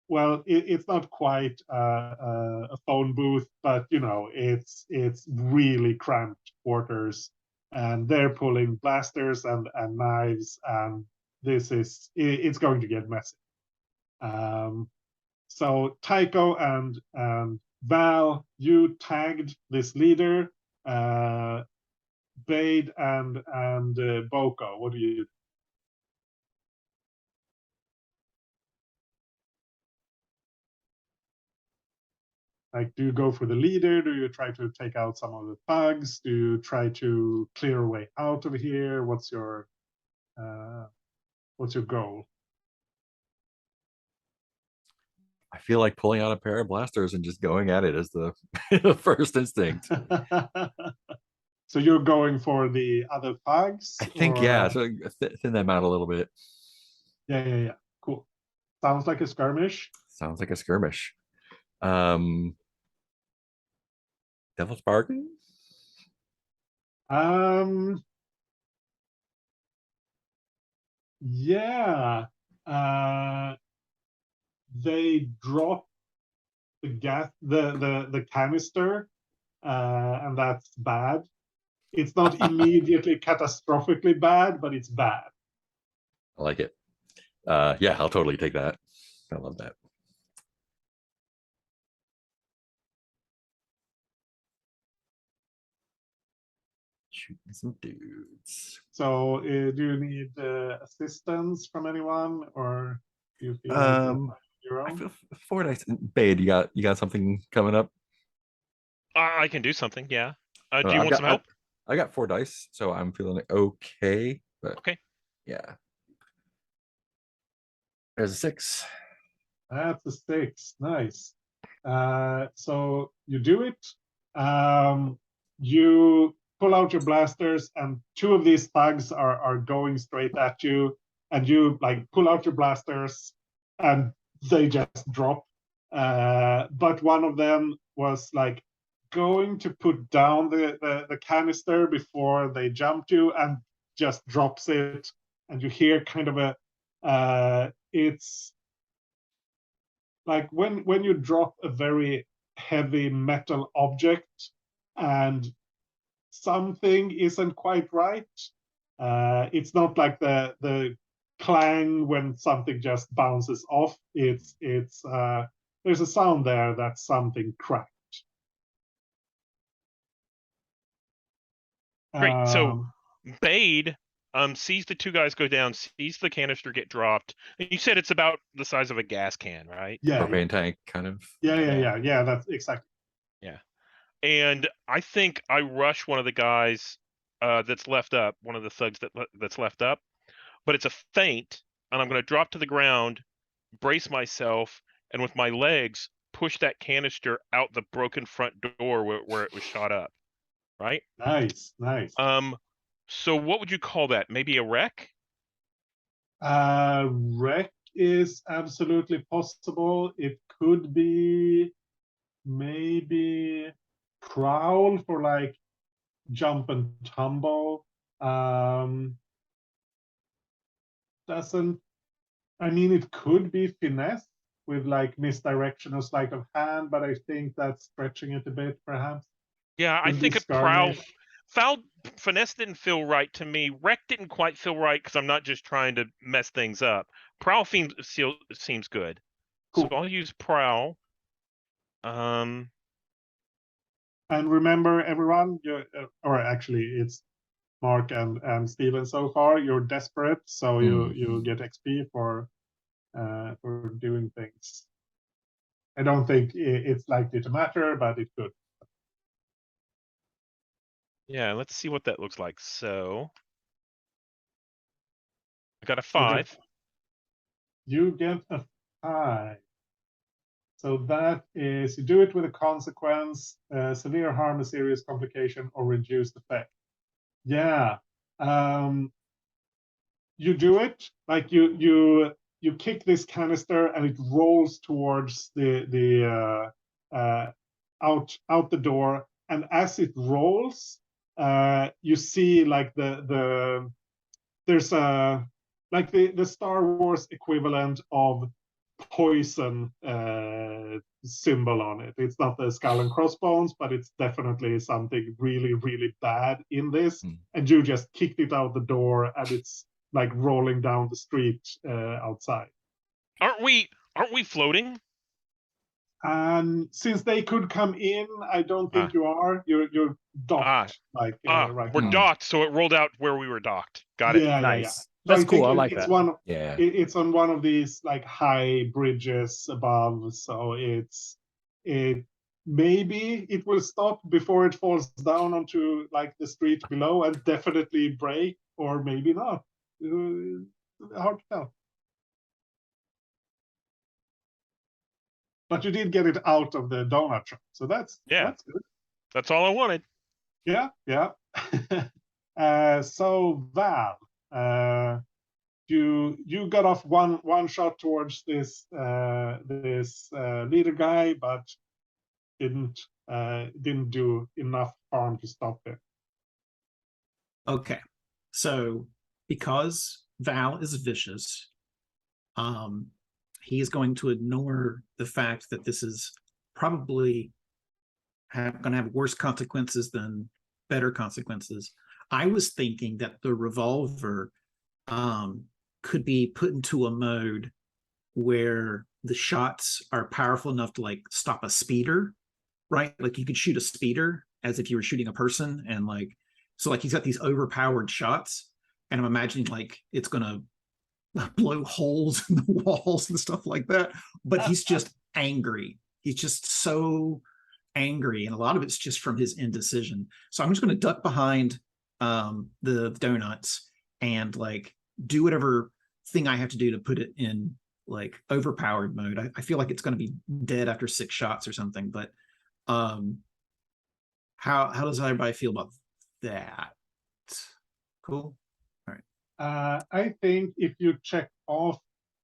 well, it's not quite a phone booth, but you know, it's really cramped quarters, and they're pulling blasters and knives, and it's going to get messy. So Tycho and Val, you tagged this leader. Bade and Boko, what do you do? Like, do you go for the leader? Do you try to take out some of the thugs? Do you try to clear a way out of here? What's your goal? I feel like pulling out a pair of blasters and just going at it as the first instinct. So you're going for the other thugs? I think, yeah. So thin them out a little bit. Yeah. Cool. Sounds like a skirmish. Sounds like a skirmish. Devil's bargain? Yeah. They drop the gas, the canister, and that's bad. It's not immediately catastrophically bad, but it's bad. I like it. Yeah, I'll totally take that. I love that. shooting some dudes. So, do you need assistance from anyone, or do you feel like you're on your I own? feel 4 dice. Bade, you got something coming up? I can do something. Yeah. Do you I've want got, some help? I got 4 dice, so I'm feeling okay. But Okay. yeah, there's a 6. That's a 6. Nice. So you do it. You pull out your blasters, and 2 of these thugs are going straight at you. And you like pull out your blasters, and they just drop. But one of them was like going to put down the canister before they jumped you, and just drops it. And you hear kind of a it's like when you drop a very heavy metal object and something isn't quite right. It's not like the clang when something just bounces off. It's there's a sound there that something cracked. Great. So Um, Bade sees the 2 guys go down, sees the canister get dropped. And you said it's about the size of a gas can, right? yeah, Propane tank, kind of. yeah. That's exactly. Yeah. And I think I rush one of the guys that's left up, one of the thugs that's left up, but it's a feint, and I'm going to drop to the ground, brace myself, and with my legs push that canister out the broken front door where it was shot up. Right? Nice. So what would you call that? Maybe a wreck? Wreck is absolutely possible. It could be maybe prowl for like jump and tumble. Doesn't I mean it could be finesse with like misdirection or sleight of hand, but I think that's stretching it a bit, perhaps. Yeah, I Could be think a prowl. skirmish. Foul finesse didn't feel right to me. Wreck didn't quite feel right because I'm not just trying to mess things up. Prowl seems good. So Cool. I'll use prowl. And remember, everyone, or actually, it's Mark and Steven so far. You're desperate, so you get XP for doing things. I don't think it's likely to matter, but it could. Yeah, let's see what that looks like. So I got a You get 5. you get a 5. So that is, you do it with a consequence, severe harm, a serious complication, or reduced effect. Yeah. You do it like you kick this canister and it rolls towards the out the door, and as it rolls, you see like there's a like the Star Wars equivalent of poison symbol on it. It's not the skull and crossbones, but it's definitely something really, really bad in this. And you just kicked it out the door, and it's like rolling down the street outside. Aren't we floating? And since they could come in, I don't think you are. You're docked right we're now. docked, so it rolled out where we were docked. Got it. Yeah. Nice. So That's cool. I think like it's that. It's on one of these like high bridges above, so it maybe it will stop before it falls down onto like the street below and definitely break, or maybe not. Hard to tell. But you did get it out of the donut shop, so that's good. That's all I wanted. Yeah. So Val, you got off one shot towards this leader guy, but didn't do enough harm to stop it. Okay, so because Val is vicious, he is going to ignore the fact that this is probably going to have worse consequences than better consequences. I was thinking that the revolver could be put into a mode where the shots are powerful enough to like stop a speeder, right? Like you could shoot a speeder as if you were shooting a person, and like So like he's got these overpowered shots, and I'm imagining like it's gonna blow holes in the walls and stuff like that. But he's just angry. He's just so angry, and a lot of it's just from his indecision. So I'm just going to duck behind the donuts and like do whatever thing I have to do to put it in like overpowered mode. I feel like it's going to be dead after 6 shots or something. But how does everybody feel about that? Cool. All right. I think if you check off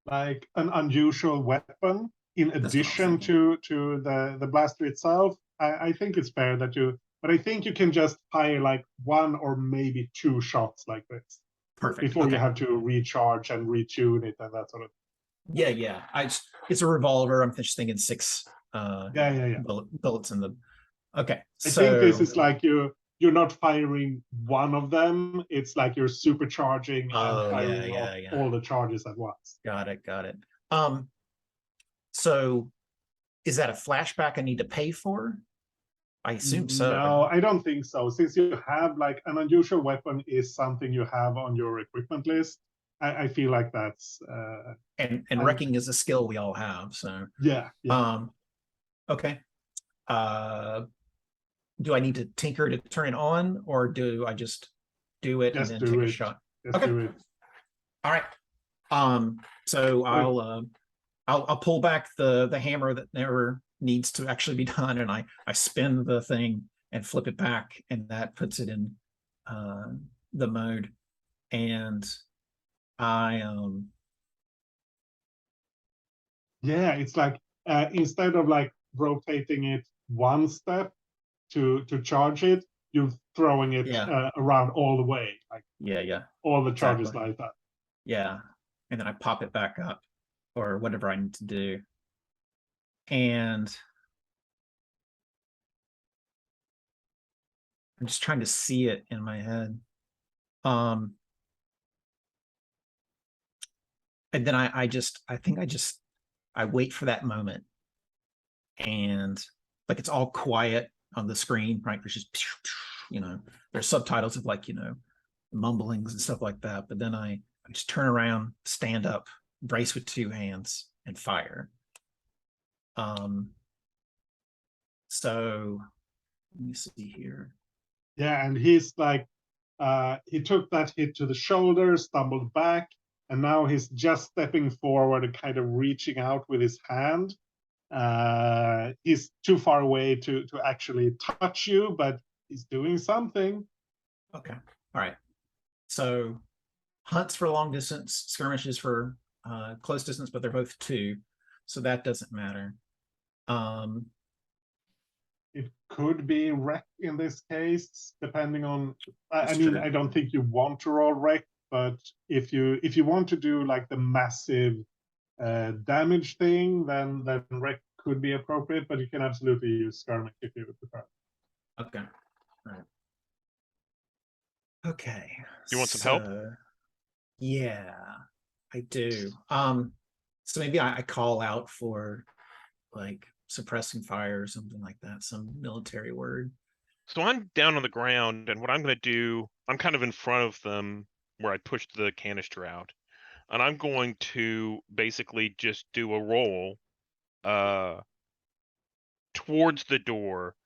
like an unusual weapon in addition to the blaster itself, I think it's fair that you. But I think you can just fire like 1 or maybe 2 shots like this. Perfect. Before you have to recharge and retune it and that sort of. Yeah. It's a revolver. I'm just thinking 6 bullets in the. Okay. I think this is like you're not firing one of them. It's like you're supercharging and firing off all the charges at once. Got it. So is that a flashback I need to pay for? I assume so. No, I don't think so. Since you have like an unusual weapon is something you have on your equipment list, I feel like that's and wrecking is a skill we all have. So yeah. Okay. Do I need to tinker to turn it on, or do I just do it and then take a shot? Okay. Do it. All right. So I'll pull back the hammer that never needs to actually be done, and I spin the thing and flip it back, and that puts it in the mode. And it's like instead of like rotating it 1 step to charge it, you're throwing it around all the way, like all the charges like that. Yeah, and then I pop it back up or whatever I need to do. And I'm just trying to see it in my head. And then I wait for that moment, and like it's all quiet on the screen, right? There's just, there's subtitles of like, mumblings and stuff like that. But then I just turn around, stand up, brace with 2 hands, and fire. So let me see here. Yeah, and he's like, he took that hit to the shoulder, stumbled back, and now he's just stepping forward and kind of reaching out with his hand. He's too far away to actually touch you, but he's doing something. Okay. All right. So hunts for long distance, skirmishes for close distance, but they're both 2, so that doesn't matter. It could be wreck in this case, depending on. I mean, I don't think you want to roll wreck, but if you want to do like the massive damage thing, then wreck could be appropriate, but you can absolutely use skirmish if you would prefer. Okay. All right. Okay. You want some help? Yeah, I do. So maybe I call out for like suppressing fire or something like that, some military word. So I'm down on the ground, and what I'm going to do, I'm kind of in front of them where I pushed the canister out. And I'm going to basically just do a roll towards the door,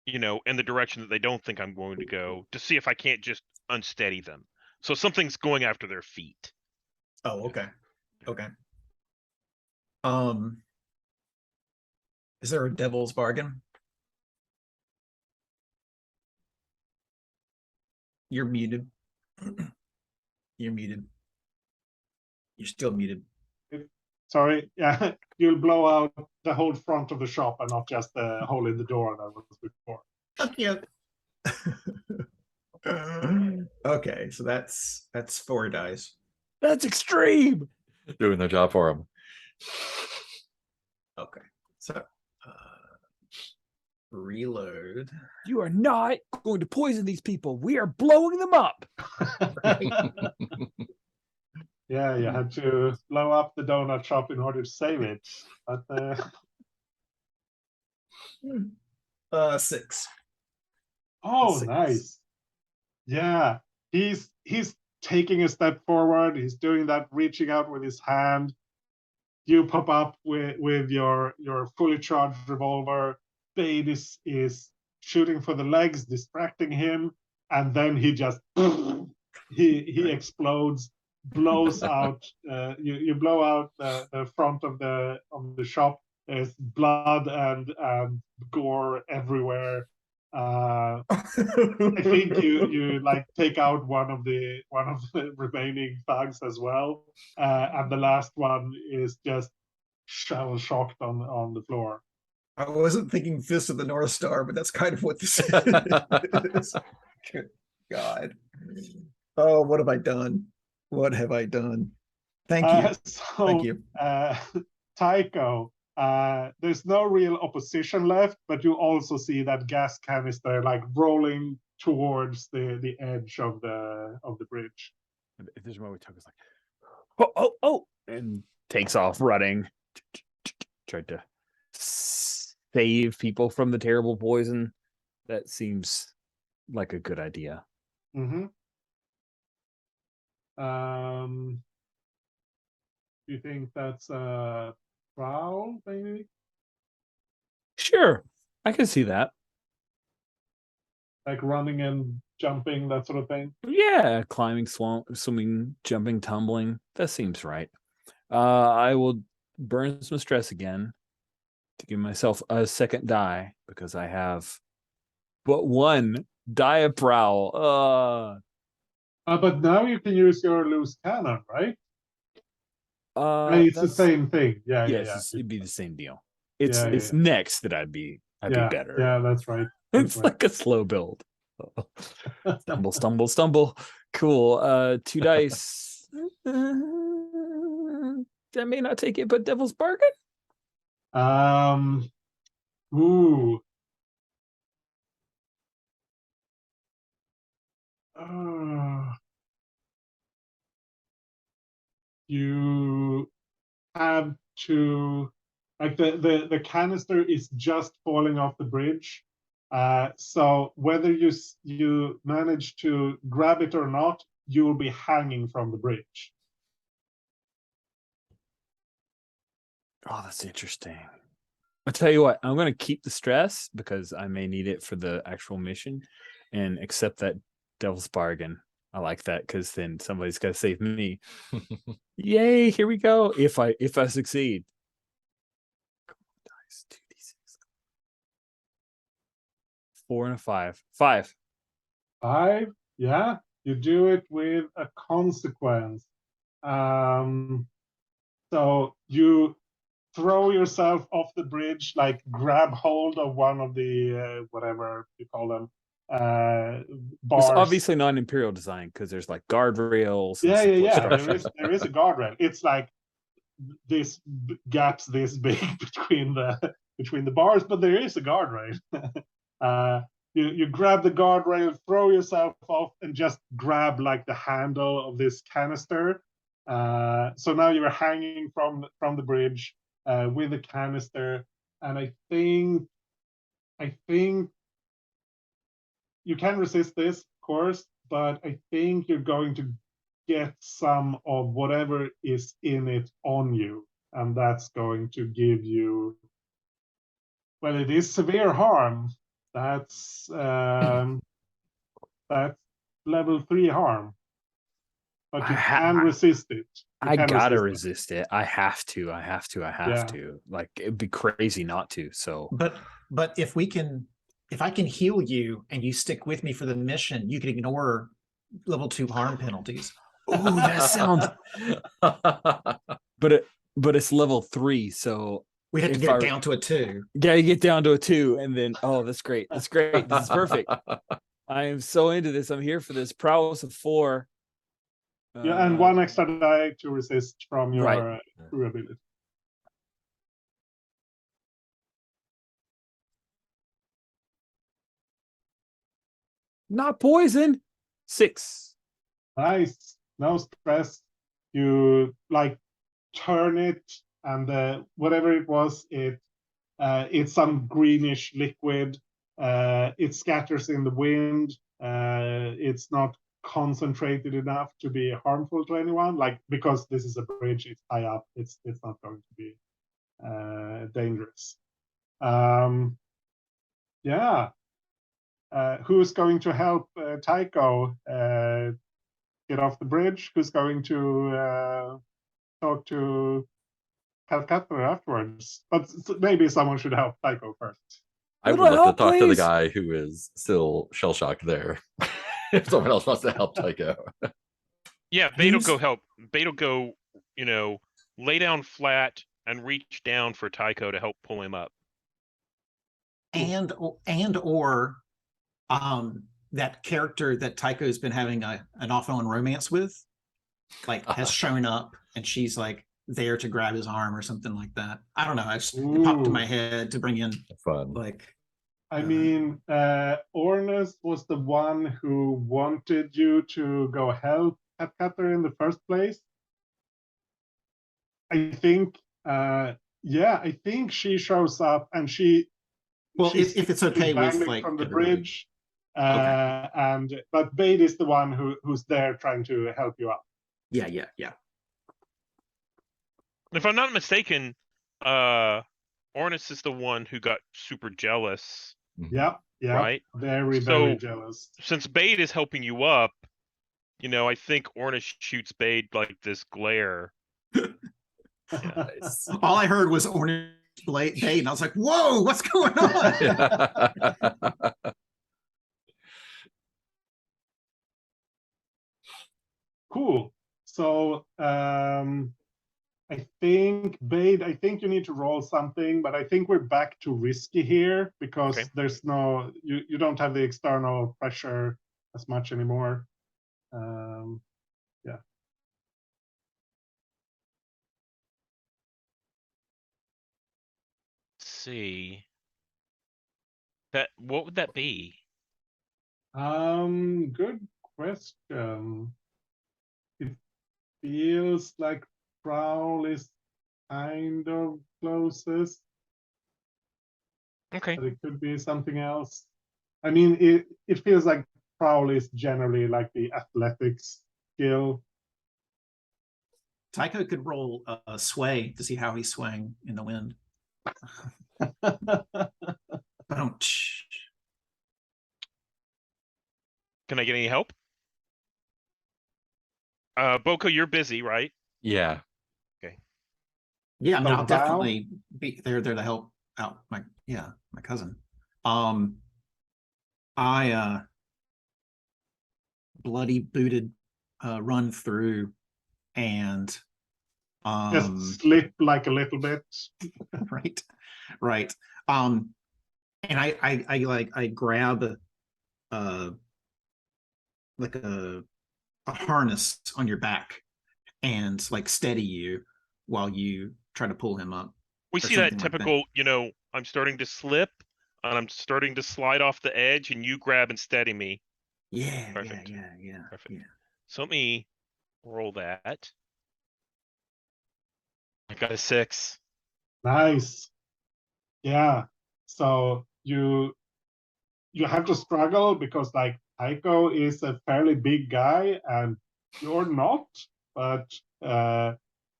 in the direction that they don't think I'm going to go, to see if I can't just unsteady them. So something's going after their feet. Oh, okay. Okay. Is there a devil's bargain? You're muted. You're muted. You're still muted. Sorry, yeah, you'll blow out the whole front of the shop and not just the hole in the door that was before. Okay. Okay, so that's 4 dice. That's extreme. Doing their job for them. Okay, so reload. You are not going to poison these people. We are blowing them up. Yeah, you had to blow up the donut shop in order to save it. But 6. oh, 6. nice. Yeah, he's taking a step forward. He's doing that, reaching out with his hand. You pop up with your fully charged revolver. Bane is shooting for the legs, distracting him, and then he just he explodes, blows out. You blow out the front of the shop. There's blood and gore everywhere. I think you like take out one of the remaining thugs as well, and the last one is just shell shocked on the floor. I wasn't thinking Fist of the North Star, but that's kind of what this is. Good God. Oh, what have I done? What have I done? Thank you. Thank you. Tycho, there's no real opposition left, but you also see that gas canister like rolling towards the edge of the bridge. If there's a moment Tycho's like, oh, and takes off running. Tried to save people from the terrible poison. That seems like a good idea. Mm-hmm. Do you think that's a prowl, maybe? Sure, I can see that. Like running and jumping, that sort of thing? Yeah, climbing, swimming, jumping, tumbling. That seems right. I will burn some stress again to give myself a second die because I have but one die of prowl. But now you can use your loose cannon, right? It's the same thing. Yeah, yes, it'd be the same deal. It's Yeah, it's next that I'd be better. Yeah, that's right. It's like a slow build. Stumble, stumble, stumble. Cool. 2 dice. I may not take it, but Devil's Bargain. Ooh. You have to, like, the canister is just falling off the bridge. So whether you manage to grab it or not, you will be hanging from the bridge. Oh, that's interesting. I'll tell you what, I'm going to keep the stress because I may need it for the actual mission and accept that Devil's Bargain. I like that because then somebody's got to save me. Yay, here we go. If I succeed. Come on, dice, 2d6. 4 and a 5. 5. 5, yeah. You do it with a consequence. So you throw yourself off the bridge, like grab hold of one of the whatever you call them, bars. It's obviously not an Imperial design because there's like guardrails. Yeah. There is a guardrail. It's like this gaps this big between the bars, but there is a guardrail. You grab the guardrail, throw yourself off, and just grab like the handle of this canister. So now you're hanging from the bridge with a canister, and I think you can resist this, of course, but I think you're going to get some of whatever is in it on you, and that's going to give you, well, it is severe harm. That's level 3 harm, but you can resist it. I gotta resist it. I have to. Like, it'd be crazy not to. So, but if I can heal you and you stick with me for the mission, you can ignore level 2 harm penalties. Oh, that sounds. But it's level 3, so we have to get down to a 2. Yeah, you get down to a 2, and then that's great. That's great. This is perfect. I am so into this. I'm here for this. Prowess of 4. Yeah, and 1 extra die to resist from your crew ability. Not poison. 6. Nice. No stress. You like turn it, and whatever it was, it's some greenish liquid. It scatters in the wind. It's not concentrated enough to be harmful to anyone. Like, because this is a bridge, it's high up. It's not going to be dangerous. Yeah. Who's going to help Tycho get off the bridge? Who's going to talk to Calcutta afterwards? But maybe someone should help Tycho first. I would Little love to help, talk to the please. guy who is still shell shocked there. If someone else wants to help Tycho. Yeah, Bait will Who's- go help. Bait will go, lay down flat and reach down for Tycho to help pull him up. And or that character that Tycho's been having an off-on romance with, like, has shown up, and she's like there to grab his arm or something like that. I don't know. It popped in my head to bring in Fun. like. I mean, Ornus was the one who wanted you to go help Calcutta in the first place. I think, I think she shows up and she. Well, if it's okay with banging like from the everybody. bridge, but Bade is the one who's there trying to help you out. Yeah. If I'm not mistaken, Ornus is the one who got super jealous, Yeah, right? very So- jealous. Since Bade is helping you up, I think Ornus shoots Bade like this glare. Nice. All I heard was Orange Blade, and I was like, "Whoa, what's going on?" Cool. So I think Bade, I think you need to roll something, but I think we're back to risky here because Okay. there's no you don't have the external pressure as much anymore. Yeah. Let's see. What would that be? Good question. It feels like Prowl is kind of closest, Okay. but it could be something else. I mean, it feels like Prowl is generally like the athletics skill. Tycho could roll a sway to see how he's swaying in the wind. Boom-tsh. Can I get any help? Boko, you're busy, right? Yeah. Yeah, I mean, So I'll Val? definitely be there to help out my cousin. I bloody booted run through and Just slip like a little bit. right. And I grab like a harness on your back and like steady you while you try to pull him up. We Or see that something like that. typical, I'm starting to slip and I'm starting to slide off the edge and you grab and steady me. Yeah, Perfect. yeah. Perfect. So let me roll that. I got a 6. Nice. Yeah. So you have to struggle because like Tycho is a fairly big guy and you're not, but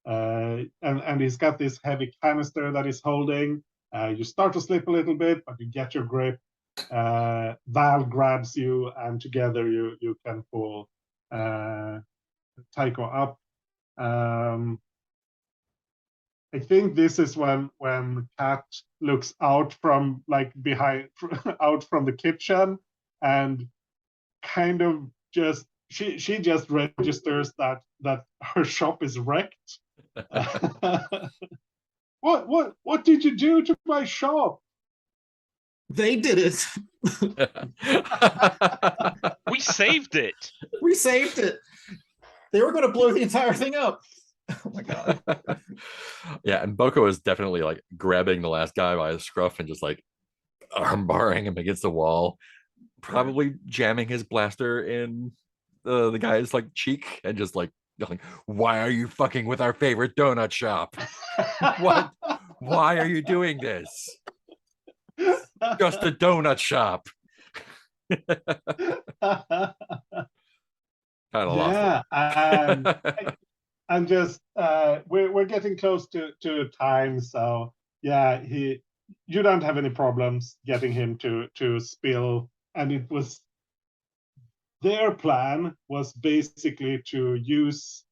and he's got this heavy canister that he's holding. You start to slip a little bit, but you get your grip. Val grabs you, and together you can pull Tycho up. I think this is when Kat looks out from like behind out from the kitchen and kind of just she just registers that her shop is wrecked. What did you do to my shop? They did it. We saved it. We saved it. They were going to blow the entire thing up. Oh my god. Yeah, and Boko is definitely like grabbing the last guy by the scruff and just like arm barring him against the wall, probably jamming his blaster in the guy's like cheek and just like yelling, "Why are you fucking with our favorite donut shop? What? Why are you doing this?" Just a donut shop. Kind of lost Yeah, it. I'm just we're getting close to time, so yeah, you don't have any problems getting him to spill, and it was their plan was basically to use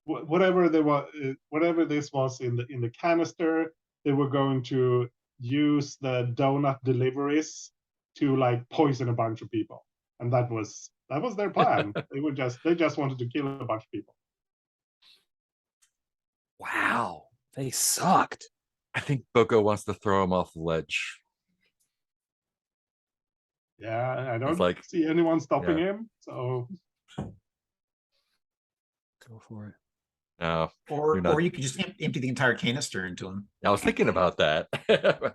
whatever they were whatever this was in the canister. They were going to use the donut deliveries to like poison a bunch of people, and that was their plan. They just wanted to kill a bunch of people. Wow, they sucked. I think Boko wants to throw him off the ledge. Yeah, I don't like- see anyone stopping him. So Go for it. No, Or you're not- or you could just empty the entire canister into him. I was thinking about that. I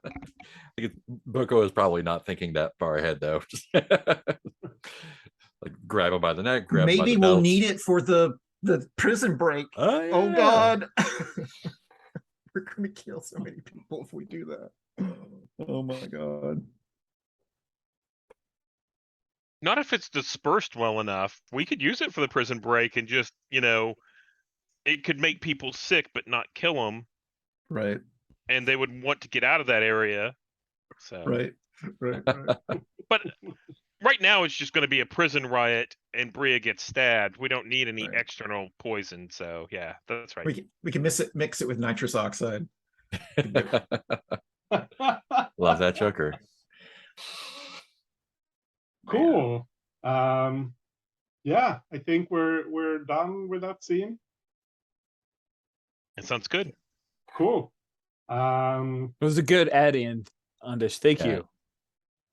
think Boko is probably not thinking that far ahead, though. Just like grab him by the neck, grab him by Maybe the we'll belt. need it for the prison break. Oh yeah. God. We're gonna kill so many people if we do that. Oh my God. Not if it's dispersed well enough. We could use it for the prison break and just, it could make people sick but not kill them, Right. and they would want to get out of that area. So, Right. but right now it's just going to be a prison riot, and Bria gets stabbed. We don't need any Right. external poison. So yeah, that's right. We can mix it with nitrous oxide. Love that choker. cool. Yeah, I think we're done with that scene. It sounds good. Cool. It was a good add-in on this. Thank Yeah. you.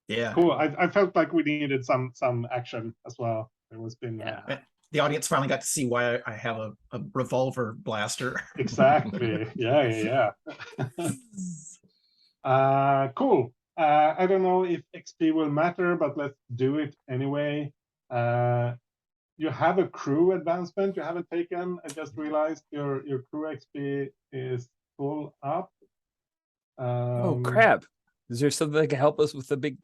Yeah. Cool. I felt like we needed some action as well. It was been Yeah. The audience finally got to see why I have a revolver blaster. exactly. Yeah. Cool. I don't know if XP will matter, but let's do it anyway. You have a crew advancement you haven't taken. I just realized your crew XP is full up. Oh crap! Is there something that can help us with the big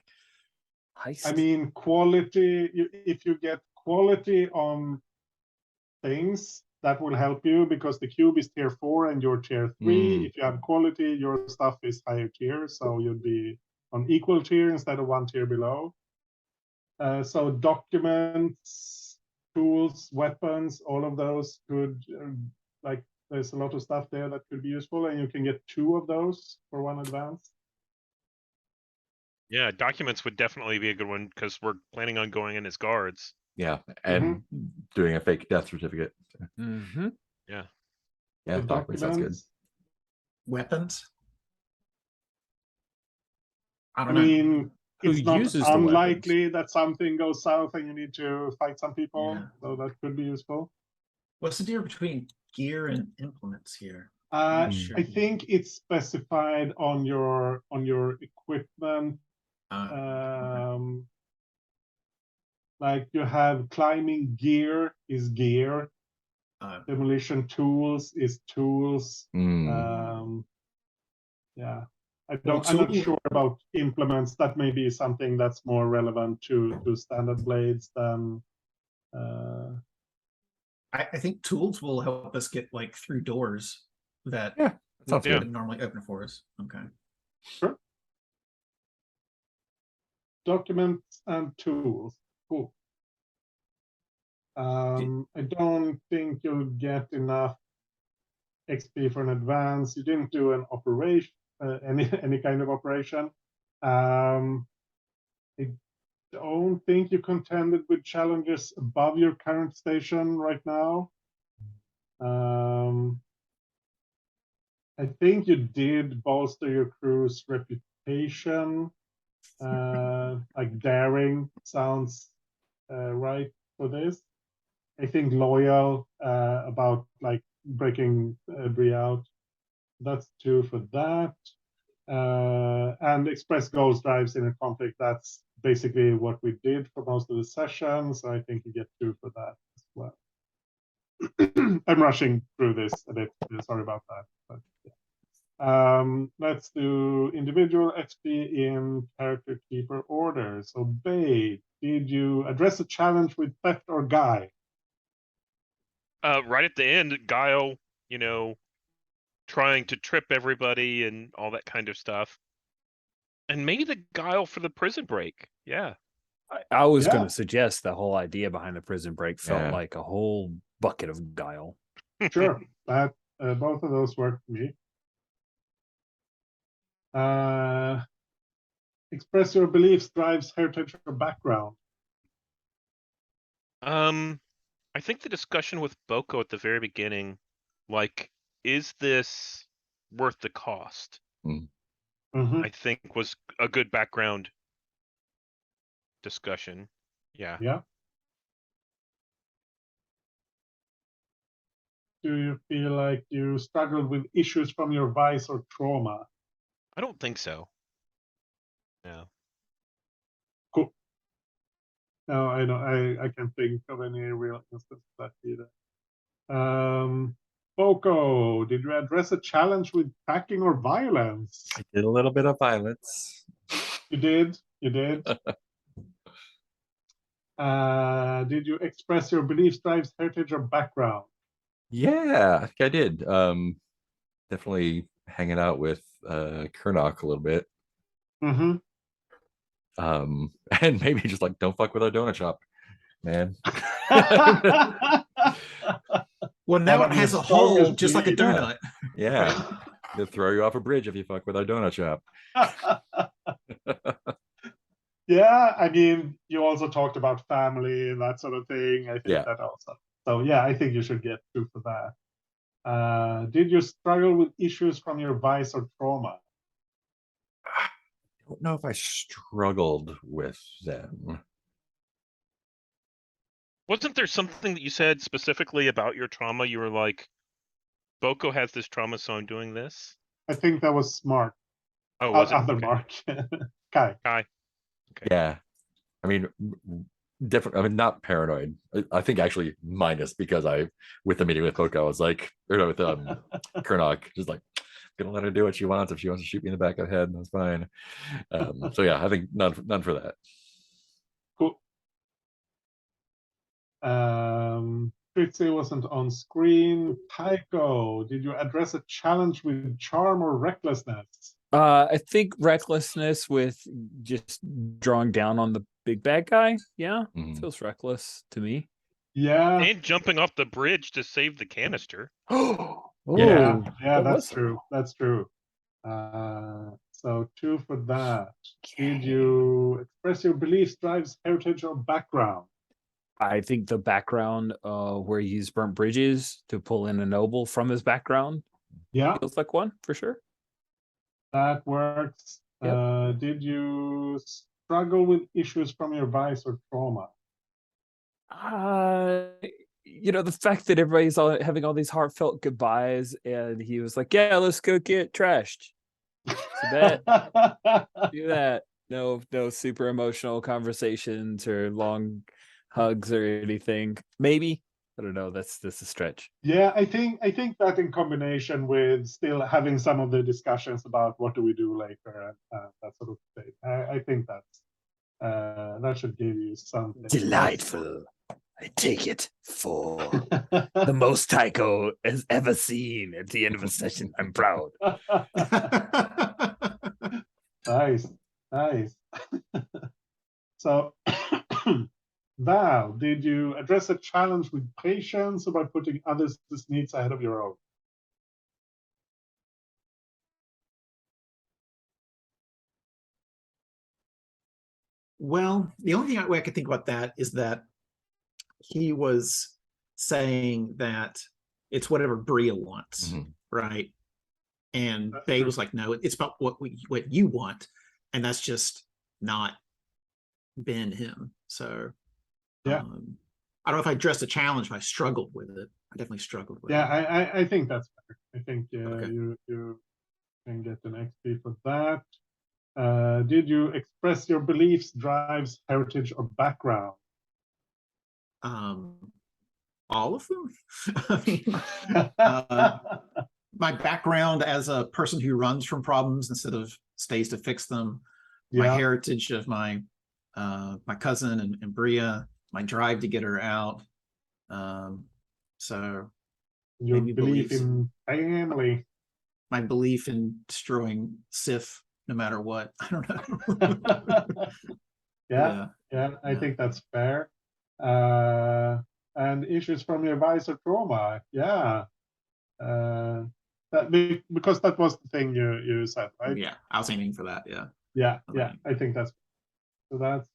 heist? I mean, quality. If you get quality on things, that will help you because the cube is tier 4 and you're tier 3. If you have quality, your stuff is higher tier, so you'd be on equal tier instead of 1 tier below. So documents, tools, weapons, all of those could like there's a lot of stuff there that could be useful, and you can get 2 of those for 1 advance. Yeah, documents would definitely be a good one because we're planning on going in as guards. Yeah, and doing a fake death certificate. Mm-hmm. Yeah. Yeah, The documents sounds good. Weapons. I I don't know. mean, Who it's not uses the unlikely that something goes south and you need to fight some people, Yeah. so that could be useful. What's the deal between gear and implements here? I Sure. think it's specified on your equipment. Okay. Like you have climbing gear is gear, demolition tools is tools. Yeah, I'm not sure about implements. That may be something that's more relevant to standard blades than. I think tools will help us get like through doors that Sounds good. wouldn't normally open for us. Okay. Sure. Documents and tools. Cool. I don't think you'll get enough XP for an advance. You didn't do an operation, any kind of operation. I don't think you contended with challenges above your current station right now. I think you did bolster your crew's reputation. Like daring sounds right for this. I think loyal about like breaking Brie out. That's 2 for that. And express goals drives in a conflict. That's basically what we did for most of the sessions. So I think you get 2 for that as well. I'm rushing through this a bit. Sorry about that. But, yeah. Let's do individual XP in character keeper order. So, Bay, did you address a challenge with theft or guy? Right at the end, Guile, you know, trying to trip everybody and all that kind of stuff. And maybe the Guile for the prison break. Yeah. I was Yeah. going to suggest the whole idea behind the prison break felt Yeah. like a whole bucket of guile. Sure, that both of those work for me. Express your beliefs drives heritage or background. I think the discussion with Boko at the very beginning, like, is this worth the cost? Mhm. I think was a good background discussion. Yeah. Yeah. Do you feel like you struggled with issues from your vice or trauma? I don't think so. No. Cool. No, I don't. I can't think of any real instance of that either. Boko, did you address a challenge with hacking or violence? I did a little bit of violence. You did. You did. Did you express your beliefs, drives, heritage, or background? Yeah, I think I did. Definitely hanging out with Kernock a little bit. Mm-hmm. And maybe just like don't fuck with our donut shop, man. Well, now One it of has your a hole, strongest just like a beliefs. donut. Yeah. They'll throw you off a bridge if you fuck with our donut shop. Yeah, I mean, you also talked about family and that sort of thing. I think Yeah. that also. So yeah, I think you should get 2 for that. Did you struggle with issues from your vice or trauma? I don't know if I struggled with them. Wasn't there something that you said specifically about your trauma? You were like, Boko has this trauma, so I'm doing this. I think that was smart. Oh, was it? Other Okay. Mark. Kai. Kai. Okay. Yeah. I mean, different. I mean, not paranoid. I think actually minus because with the meeting with Poco, I was like, or no, with Kernock, just like, gonna let her do what she wants. If she wants to shoot me in the back of the head, that's fine. So yeah, I think none for that. Cool. Fritzy wasn't on screen. Tycho, did you address a challenge with charm or recklessness? I think recklessness with just drawing down on the big bad guy. Yeah, feels reckless to me. Yeah. And jumping off the bridge to save the canister. Oh, Yeah, that that's was true. That's true. So 2 for that. Did you express your beliefs, drives, heritage, or background? I think the background where he's burnt bridges to pull in a noble from his background Yeah, feels like one for sure. that works. Yep. Did you struggle with issues from your vice or trauma? The fact that everybody's all having all these heartfelt goodbyes, and he was like, "Yeah, let's go get trashed." So that do that. No super emotional conversations or long hugs or anything. Maybe, I don't know. That's a stretch. Yeah, I think that in combination with still having some of the discussions about what do we do later and that sort of thing, I think that should give you something. Delightful. I take it for the most Tycho has ever seen at the end of a session. I'm proud. Nice. So, Val, did you address a challenge with patience or by putting others' needs ahead of your own? Well, the only way I could think about that is that he was saying that it's whatever Bria wants, right? And Bay was like, no, it's about what you want, and that's just not been him. So yeah, I don't know if I addressed a challenge, but I struggled with it. I definitely struggled with it. Yeah, I think that's better. I think Okay. you can get an XP for that. Did you express your beliefs, drives, heritage, or background? All of them. I mean, my background as a person who runs from problems instead of stays to fix them, my Yeah. heritage of my my cousin and Bria, my drive to get her out. So Your maybe belief beliefs in family. my belief in destroying Sif no matter what. I don't know. Yeah, I Yeah. think that's fair. And issues from your visor trauma. Yeah. Because that was the thing you said, right? Yeah, I was aiming for that. Yeah. Yeah, Okay. I think that's so. That's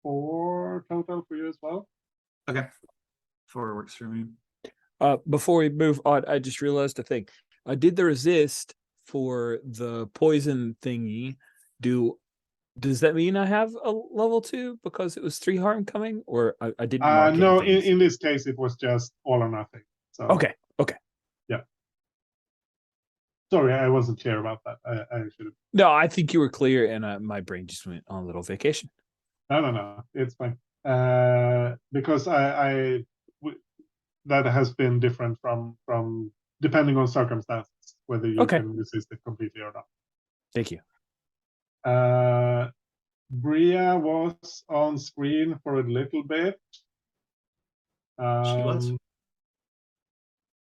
4 total for you as well. Okay. 4 works for me. Before we move on, I just realized a thing. I did the resist for the poison thingy. Does that mean I have a level 2 because it was 3 harm coming, or I didn't mark No, anything? in this case, it was just all or nothing. So Okay. yeah. Sorry, I wasn't clear about that. I should have. No, I think you were clear, and my brain just went on a little vacation. No, it's fine. Because that has been different from depending on circumstances whether you Okay. can resist it completely or not. Thank you. Bria was on screen for a little bit. She was.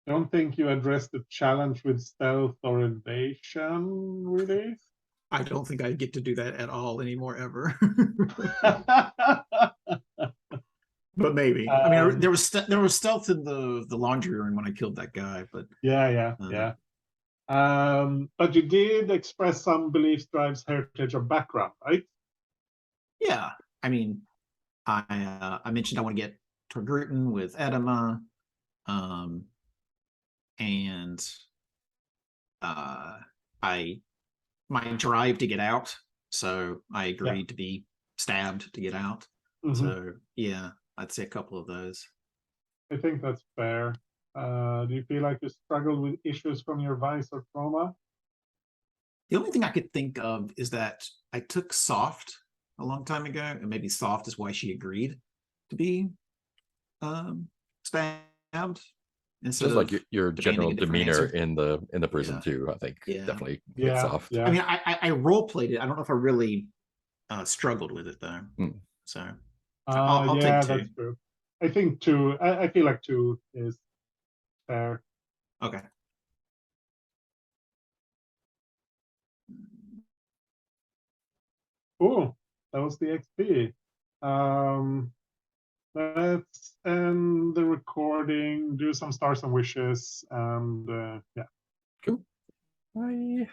Don't think you addressed the challenge with stealth or evasion, really. I don't think I get to do that at all anymore ever. But maybe. I mean, there was stealth in the laundry room when I killed that guy, but yeah. But you did express some beliefs, drives, heritage, or background, right? yeah. I mean, I mentioned I want to get Torgruten with Edema, and my drive to get out. So I agreed to be stabbed to get out. So yeah, I'd say a couple of those. I think that's fair. Do you feel like you struggle with issues from your vice or trauma? The only thing I could think of is that I took Soft a long time ago, and maybe Soft is why she agreed to be stabbed. Just like your general demeanor in the prison too, I think definitely hits off. I mean, I role played it. I don't know if I really struggled with it though. So I'll take 2. That's true. I think 2. I feel like 2 is fair. Okay. Cool. That was the XP. Let's end the recording, do some stars and wishes, and yeah. Cool. Bye.